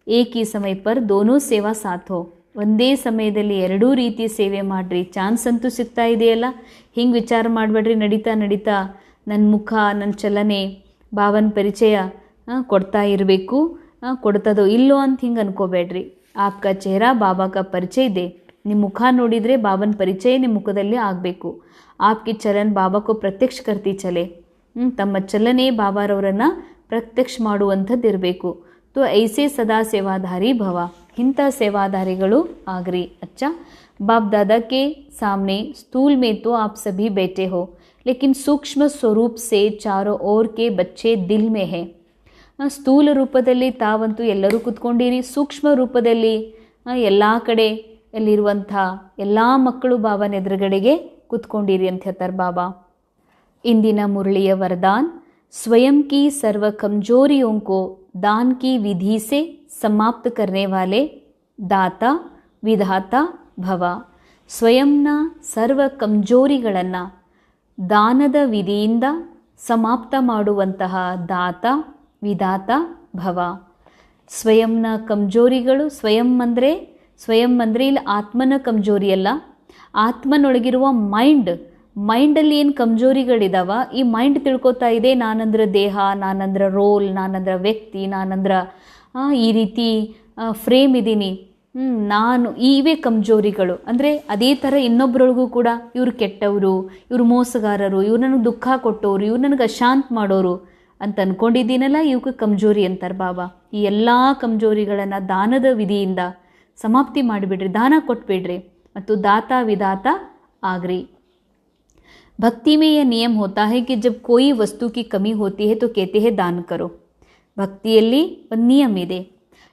ಏಕಿ ಸಮಯ ಪರ್ ದೋನೋ ಸೇವಾ ಸಾಥ್ ಹೋ, ಒಂದೇ ಸಮಯದಲ್ಲಿ ಎರಡೂ ರೀತಿಯ ಸೇವೆ ಮಾಡಿರಿ, ಚಾನ್ಸ್ ಅಂತೂ ಸಿಗ್ತಾ ಇದೆಯಲ್ಲ. ಹಿಂಗೆ ವಿಚಾರ ಮಾಡಬೇಡ್ರಿ, ನಡೀತಾ ನಡೀತಾ ನನ್ನ ಮುಖ, ನನ್ನ ಚಲನೆ ಬಾಬನ ಪರಿಚಯ ಕೊಡ್ತಾ ಇರಬೇಕು, ಕೊಡ್ತದೋ ಇಲ್ಲೋ ಅಂತ ಹಿಂಗೆ ಅನ್ಕೋಬೇಡ್ರಿ. ಆಪ್ಕ ಚेहरा ಬಾಬಾ का ಪರಿಚಯ ಇದೆ, ನಿಮ್ಮ ಮುಖ ನೋಡಿದರೆ ಬಾಬನ ಪರಿಚಯ ನಿಮ್ಮ ಮುಖದಲ್ಲಿ ಆಗಬೇಕು. ಆಪ್ಕಿ ಚಲನ್ ಬಾಬಾ ಕೋ ಪ್ರತ್ಯಕ್ಷ ಕರ್ತಿ ಚಲೆ, ತಮ್ಮ ಚಲನೆ ಬಾಬಾರವರನ್ನು ಪ್ರತ್ಯಕ್ಷ ಮಾಡುವಂಥದ್ದಿರಬೇಕು. तो ऐसे सदा सेवाधारी भवा, इंಥ सेवाधारिಗಳು ಆಗ್ರಿ. अच्छा, बाप दादा के सामने स्थूल में तो आप सभी बैठे हो, लेकिन सूक्ष्म स्वरूप से चारों ओर के बच्चे दिल में है. ಸ್ಥೂಲ ರೂಪದಲ್ಲಿ ತಾವಂತೂ ಎಲ್ಲರೂ ಕೂತ್ಕೊಂಡಿರಿ, ಸೂಕ್ಷ್ಮ ರೂಪದಲ್ಲಿ ಎಲ್ಲ ಕಡೆ ಎಲ್ಲಿರುವಂಥ ಎಲ್ಲ ಮಕ್ಕಳು ಬಾಬಾನ ಎದುರುಗಡೆಗೆ ಕೂತ್ಕೊಂಡಿರಿ ಅಂತ ಹೇಳ್ತಾರೆ ಬಾಬಾ. ಇಂದಿನ ಮುರಳಿಯ ವರದಾನ್, स्वयं की सर्व कमजोरियों को दान की विधि से समाप्त करने वाले दाता विधाता भव. ಸ್ವಯಂನ ಸರ್ವ ಕಮಜೋರಿಗಳನ್ನು ದಾನದ ವಿಧಿಯಿಂದ ಸಮಾಪ್ತ ಮಾಡುವಂತಹ ದಾತ ವಿಧಾತ ಭವ. ಸ್ವಯಂನ ಕಮಜೋರಿಗಳು, ಸ್ವಯಂ ಅಂದರೆ ಇಲ್ಲಿ ಆತ್ಮನ ಕಮಜೋರಿ ಅಲ್ಲ, ಆತ್ಮನೊಳಗಿರುವ ಮೈಂಡಲ್ಲಿ ಏನು ಕಮಜೋರಿಗಳಿದಾವ, ಈ ಮೈಂಡ್ ತಿಳ್ಕೊತಾ ಇದೆ ನಾನಂದ್ರೆ ದೇಹ, ನಾನಂದ್ರೆ ರೋಲ್, ನಾನಂದ್ರೆ ವ್ಯಕ್ತಿ, ನಾನಂದ್ರೆ ಈ ರೀತಿ ಫ್ರೇಮ್ ಇದ್ದೀನಿ, ನಾನು, ಇವೇ ಕಮಜೋರಿಗಳು. ಅಂದರೆ ಅದೇ ಥರ ಇನ್ನೊಬ್ಬರೊಳಗೂ ಕೂಡ ಇವರು ಕೆಟ್ಟವರು, ಇವರು ಮೋಸಗಾರರು, ಇವ್ರು ನನಗೆ ದುಃಖ ಕೊಟ್ಟವರು, ಇವ್ರು ನನಗೆ ಅಶಾಂತ್ ಮಾಡೋರು ಅಂತ ಅಂದ್ಕೊಂಡಿದ್ದೀನಲ್ಲ, ಇವಕ್ಕೆ ಕಮಜೋರಿ ಅಂತಾರೆ ಬಾಬಾ. ಈ ಎಲ್ಲ ಕಮಜೋರಿಗಳನ್ನು ದಾನದ ವಿಧಿಯಿಂದ ಸಮಾಪ್ತಿ ಮಾಡಿಬಿಡ್ರಿ, ದಾನ ಕೊಟ್ಬಿಡ್ರಿ ಮತ್ತು ದಾತ ವಿಧಾತ ಆಗ್ರಿ. भक्ति में यह नियम होता है कि जब कोई वस्तु की कमी होती है तो कहते हैं दान करो. ಭಕ್ತಿಯಲ್ಲಿ ಒಂದು ನಿಯಮ ಇದೆ,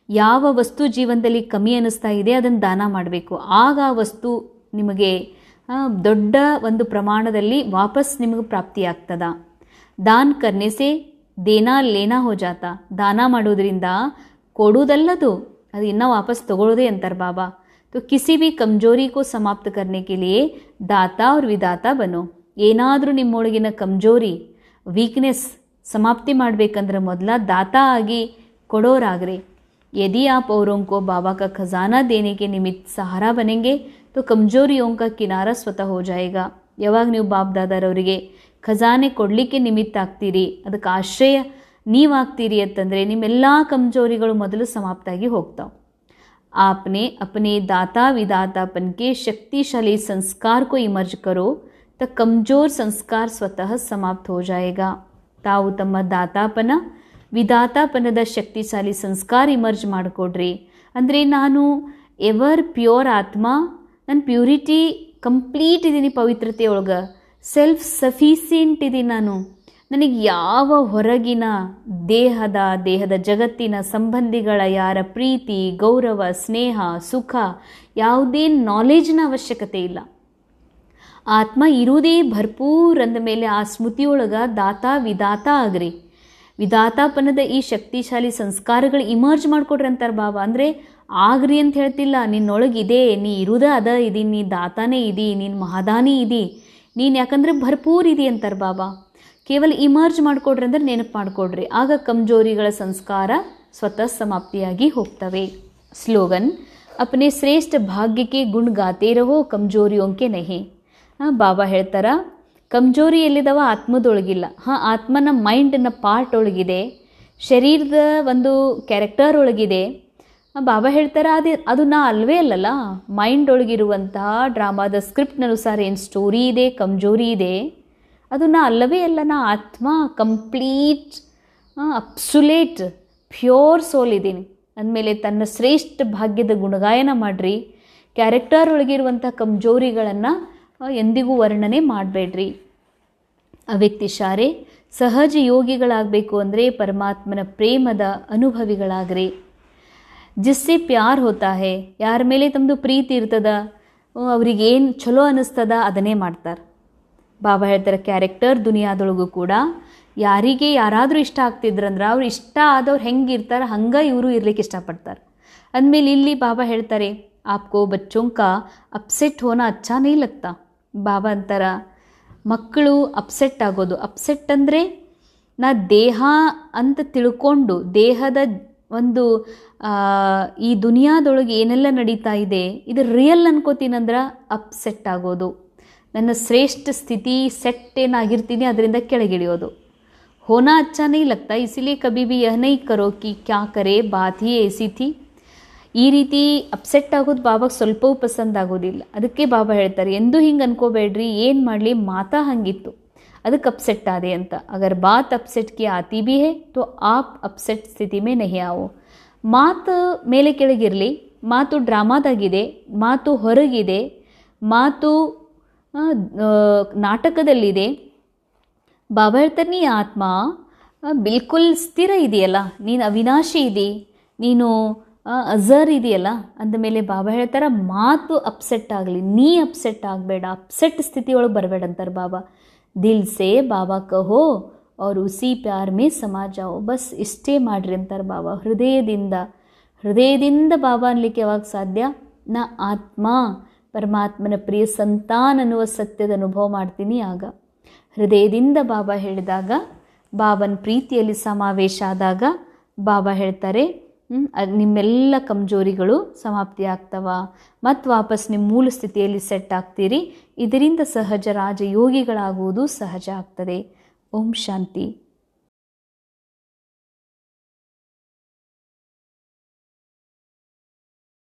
ಯಾವ ವಸ್ತು ಜೀವನದಲ್ಲಿ ಕಮ್ಮಿ ಅನ್ನಿಸ್ತಾ ಇದೆ ಅದನ್ನು ದಾನ ಮಾಡಬೇಕು. ಆಗ ಆ ವಸ್ತು ನಿಮಗೆ ದೊಡ್ಡ ಒಂದು ಪ್ರಮಾಣದಲ್ಲಿ ವಾಪಸ್ ನಿಮಗೆ ಪ್ರಾಪ್ತಿಯಾಗ್ತದ. ದಾನ್ ಕರ್ನೆ ಸೆ ದೇನಾ ಲೇನಾ ಹೋ ಜಾತ, ದಾನ ಮಾಡೋದ್ರಿಂದ ಕೊಡೋದಲ್ಲದು, ಅದು ಇನ್ನೂ ವಾಪಸ್ ತಗೊಳ್ಳೋದೇ ಅಂತಾರೆ ಬಾಬಾ. तो किसी भी कमजोरी को समाप्त करने के लिए दाता और विधाता बनो. ಏನಾದರೂ ನಿಮ್ಮೊಳಗಿನ ಕಮಜೋರಿ, ವೀಕ್ನೆಸ್ ಸಮಾಪ್ತಿ ಮಾಡಬೇಕಂದ್ರೆ ಮೊದಲ ದಾತ ಆಗಿ ಕೊಡೋರಾಗ್ರಿ. यदि आप औरों को बाबा का खजाना देने के निमित्त सहारा बनेंगे तो कमजोरियों का किनारा स्वतः हो जाएगा. ಯಾವಾಗ ನೀವು ಬಾಪ್ ದಾದಾರವರಿಗೆ ಖಜಾನೆ ಕೊಡಲಿಕ್ಕೆ ನಿಮಿತ್ತ ಆಗ್ತೀರಿ, ಅದಕ್ಕೆ ಆಶ್ರಯ ನೀವಾಗ್ತೀರಿ ಅಂತಂದರೆ ನಿಮ್ಮೆಲ್ಲ ಕಮ್ಜೋರಿಗಳು ಮೊದಲು ಸಮಾಪ್ತ ಆಗಿ ಹೋಗ್ತಾವೆ. आपने अपने दाता विदातापन के शक्तिशाली संस्कार को इमर्ज करो तो कमजोर संस्कार स्वतः समाप्त हो जाएगा. ತಾವು ತಮ್ಮ ದಾತಾಪನ ವಿದಾತಾಪನದ ಶಕ್ತಿಶಾಲಿ ಸಂಸ್ಕಾರ ಇಮರ್ಜ್ ಮಾಡಿಕೊಡ್ರಿ. ಅಂದರೆ ನಾನು ಎವರ್ ಪ್ಯೂರ್ ಆತ್ಮ, ನನ್ನ ಪ್ಯೂರಿಟಿ ಕಂಪ್ಲೀಟ್ ಇದ್ದೀನಿ, ಪವಿತ್ರತೆ ಒಳಗೆ ಸೆಲ್ಫ್ ಸಫಿಸಿಯೆಂಟ್ ಇದ್ದೀನಿ ನಾನು. ನನಗೆ ಯಾವ ಹೊರಗಿನ ದೇಹದ ಜಗತ್ತಿನ ಸಂಬಂಧಿಗಳ ಯಾರ ಪ್ರೀತಿ, ಗೌರವ, ಸ್ನೇಹ, ಸುಖ, ಯಾವುದೇ ನಾಲೆಜ್ನ ಅವಶ್ಯಕತೆ ಇಲ್ಲ. ಆತ್ಮ ಇರುವುದೇ ಭರ್ಪೂರ್ ಅಂದ ಮೇಲೆ ಆ ಸ್ಮೃತಿಯೊಳಗೆ ದಾತ ವಿದಾತ ಆಗ್ರಿ. ವಿದಾತಾಪನದ ಈ ಶಕ್ತಿಶಾಲಿ ಸಂಸ್ಕಾರಗಳು ಇಮರ್ಜ್ ಮಾಡಿಕೊಡ್ರಿ ಅಂತಾರೆ ಬಾಬಾ. ಅಂದರೆ ಆಗ್ರಿ ಅಂತ ಹೇಳ್ತಿಲ್ಲ, ನಿನ್ನೊಳಗಿದೆ, ನೀ ಇರುವುದ ಅದ ಇದಿ, ನೀ ದಾತಾನೇ ಇದಿ, ನೀನು ಮಹಾದಾನಿ ಇದಿ, ನೀನು ಯಾಕಂದರೆ ಭರ್ಪೂರ್ ಇದಿ ಅಂತಾರೆ ಬಾಬಾ. ಕೇವಲ ಇಮರ್ಜ್ ಮಾಡಿಕೊಡ್ರಿ ಅಂದರೆ ನೆನಪು ಮಾಡಿಕೊಡ್ರಿ, ಆಗ ಕಮ್ಜೋರಿಗಳ ಸಂಸ್ಕಾರ ಸ್ವತಃ ಸಮಾಪ್ತಿಯಾಗಿ ಹೋಗ್ತವೆ. ಸ್ಲೋಗನ್ ಅಪನೆ ಶ್ರೇಷ್ಠ ಭಾಗ್ಯಕ್ಕೆ ಗುಣ ಗಾತೆ ರಹೋ ಕಮ್ಜೋರಿಯೋಂಕೆ ನಹಿ. ಬಾಬಾ ಹೇಳ್ತಾರ, ಕಮ್ಜೋರಿ ಎಲ್ಲಿದಾವ? ಆತ್ಮದೊಳಗಿಲ್ಲ. ಆತ್ಮನ ಮೈಂಡ್ನ ಪಾರ್ಟ್ ಒಳಗಿದೆ, ಶರೀರದ ಒಂದು ಕ್ಯಾರೆಕ್ಟರ್ ಒಳಗಿದೆ. ಬಾಬಾ ಹೇಳ್ತಾರ ಅದು ನಾ ಅಲ್ವೇ ಅಲ್ಲಲ್ಲ. ಮೈಂಡ್ ಒಳಗಿರುವಂತಹ ಡ್ರಾಮಾದ ಸ್ಕ್ರಿಪ್ಟ್ನನುಸಾರ ಏನು ಸ್ಟೋರಿ ಇದೆ, ಕಮ್ಜೋರಿ ಇದೆ, ಅದು ನಾ ಅಲ್ಲವೇ ಅಲ್ಲ. ನಾ ಆತ್ಮ ಕಂಪ್ಲೀಟ್ ಅಬ್ಸುಲೇಟ್ ಪ್ಯೂರ್ ಸೋಲ್ ಇದ್ದೀನಿ ಅಂದಮೇಲೆ ತನ್ನ ಶ್ರೇಷ್ಠ ಭಾಗ್ಯದ ಗುಣಗಾಯನ ಮಾಡಿರಿ. ಕ್ಯಾರೆಕ್ಟರ್ ಒಳಗಿರುವಂಥ ಕಮ್ಜೋರಿಗಳನ್ನು ಎಂದಿಗೂ ವರ್ಣನೆ ಮಾಡಬೇಡ್ರಿ. ಅವ್ಯಕ್ತಿಶಾರೆ ಸಹಜ ಯೋಗಿಗಳಾಗಬೇಕು ಅಂದರೆ ಪರಮಾತ್ಮನ ಪ್ರೇಮದ ಅನುಭವಿಗಳಾಗ್ರಿ. ಜಿಸ್ಸೆ ಪ್ಯಾರ್ ಹೋತಾ ಹೇ, ಯಾರ ಮೇಲೆ ತಮ್ಮದು ಪ್ರೀತಿ ಇರ್ತದ, ಅವ್ರಿಗೇನು ಚಲೋ ಅನ್ನಿಸ್ತದ ಅದನ್ನೇ ಮಾಡ್ತಾರೆ. ಬಾಬಾ ಹೇಳ್ತಾರೆ, ಕ್ಯಾರೆಕ್ಟರ್ ದುನಿಯಾದೊಳಗೂ ಕೂಡ ಯಾರಿಗೆ ಯಾರಾದರೂ ಇಷ್ಟ ಆಗ್ತಿದ್ರಂದ್ರೆ ಅವ್ರು ಇಷ್ಟ ಆದವ್ರು ಹೆಂಗಿರ್ತಾರೆ ಹಂಗೆ ಇವರು ಇರ್ಲಿಕ್ಕೆ ಇಷ್ಟಪಡ್ತಾರೆ. ಅಂದಮೇಲೆ ಇಲ್ಲಿ ಬಾಬಾ ಹೇಳ್ತಾರೆ, ಆಪ್ಕೋ ಬಚ್ಚೋಂಕ ಅಪ್ಸೆಟ್ ಹೋನಾ ಅಚ್ಚಾ ನೈ ಲಗ್ತಾ. ಬಾಬಾ ಅಂತಾರ, ಮಕ್ಕಳು ಅಪ್ಸೆಟ್ ಆಗೋದು, ಅಪ್ಸೆಟ್ ಅಂದರೆ ನಾ ದೇಹ ಅಂತ ತಿಳ್ಕೊಂಡು ದೇಹದ ಒಂದು ಈ ದುನಿಯಾದೊಳಗೆ ಏನೆಲ್ಲ ನಡೀತಾ ಇದೆ ಇದು ರಿಯಲ್ ಅನ್ಕೋತೀನಂದ್ರೆ ಅಪ್ಸೆಟ್ ಆಗೋದು. ನನ್ನ ಶ್ರೇಷ್ಠ ಸ್ಥಿತಿ ಸೆಟ್ ಏನಾಗಿರ್ತೀನಿ ಅದರಿಂದ ಕೆಳಗಿಳಿಯೋದು. ಹೋನಾ ಅಚ್ಚಾ ನೈ ಲಗ್ತಾ, ಇಸಿಲಿಯೇ ಕಭಿ ಭಿ ಯಹ ನೈ ಕರೋ ಕಿ ಕ್ಯಾ ಕರೆ ಬಾತ್ ಹಿ ಏಸಿ ಥಿ. ಈ ರೀತಿ ಅಪ್ಸೆಟ್ ಆಗೋದು ಬಾಬಾಗೆ ಸ್ವಲ್ಪವೂ ಪಸಂದ್ ಆಗೋದಿಲ್ಲ. ಅದಕ್ಕೆ ಬಾಬಾ ಹೇಳ್ತಾರೆ, ಎಂದೂ ಹಿಂಗೆ ಅನ್ಕೋಬೇಡ್ರಿ, ಏನು ಮಾಡಲಿ ಮಾತಾ ಹಂಗಿತ್ತು ಅದಕ್ಕೆ ಅಪ್ಸೆಟ್ ಆದೆ ಅಂತ. ಅಗರ್ ಬಾತ್ ಅಪ್ಸೆಟ್ ಕಿ ಆತಿ ಭಿ ಹೇ ತೋ ಆಪ್ ಅಪ್ಸೆಟ್ ಸ್ಥಿತಿ ಮೇ ನಹಿ ಆವೋ. ಮಾತು ಮೇಲೆ ಕೆಳಗಿರಲಿ, ಮಾತು ಡ್ರಾಮಾದಾಗಿದೆ, ಮಾತು ಹೊರಗಿದೆ, ಮಾತು ನಾಟಕದಲ್ಲಿದೆ. ಬಾಬಾ ಹೇಳ್ತಾರೆ, ನೀ ಆತ್ಮ ಬಿಲ್ಕುಲ್ ಸ್ಥಿರ ಇದೆಯಲ್ಲ, ನೀನು ಅವಿನಾಶಿ ಇದಿ, ನೀನು ಅಜರ್ ಇದೆಯಲ್ಲ ಅಂದಮೇಲೆ ಬಾಬಾ ಹೇಳ್ತಾರೆ, ಮಾತು ಅಪ್ಸೆಟ್ ಆಗಲಿ, ನೀ ಅಪ್ಸೆಟ್ ಆಗಬೇಡ, ಅಪ್ಸೆಟ್ ಸ್ಥಿತಿಯೊಳಗೆ ಬರಬೇಡ ಅಂತಾರೆ ಬಾಬಾ. ದಿಲ್ ಸೇ ಬಾಬಾ ಕಹೋ ಅವ್ರು ಉಸಿ ಪ್ಯಾರ್ ಮೇ ಸಮಾ ಜಾओ. ಬಸ್ ಇಷ್ಟೇ ಮಾಡ್ರಿ ಅಂತಾರೆ ಬಾಬಾ. ಹೃದಯದಿಂದ ಬಾಬಾ ಅನ್ಲಿಕ್ಕೆ ಯಾವಾಗ ಸಾಧ್ಯ? ನಾ ಆತ್ಮ ಪರಮಾತ್ಮನ ಪ್ರಿಯ ಸಂತಾನ ಅನ್ನುವ ಸತ್ಯದ ಅನುಭವ ಮಾಡ್ತೀನಿ. ಆಗ ಹೃದಯದಿಂದ ಬಾಬಾ ಹೇಳಿದಾಗ, ಬಾಬನ ಪ್ರೀತಿಯಲ್ಲಿ ಸಮಾವೇಶ ಆದಾಗ ಬಾಬಾ ಹೇಳ್ತಾರೆ, ನಿಮ್ಮೆಲ್ಲ ಕಮ್ಜೋರಿಗಳು ಸಮಾಪ್ತಿ ಆಗ್ತವ ಮತ್ತು ವಾಪಸ್ ನಿಮ್ಮ ಮೂಲ ಸ್ಥಿತಿಯಲ್ಲಿ ಸೆಟ್ ಆಗ್ತೀರಿ. ಇದರಿಂದ ಸಹಜ ರಾಜಯೋಗಿಗಳಾಗುವುದು ಸಹಜ ಆಗ್ತದೆ. ಓಂ ಶಾಂತಿ.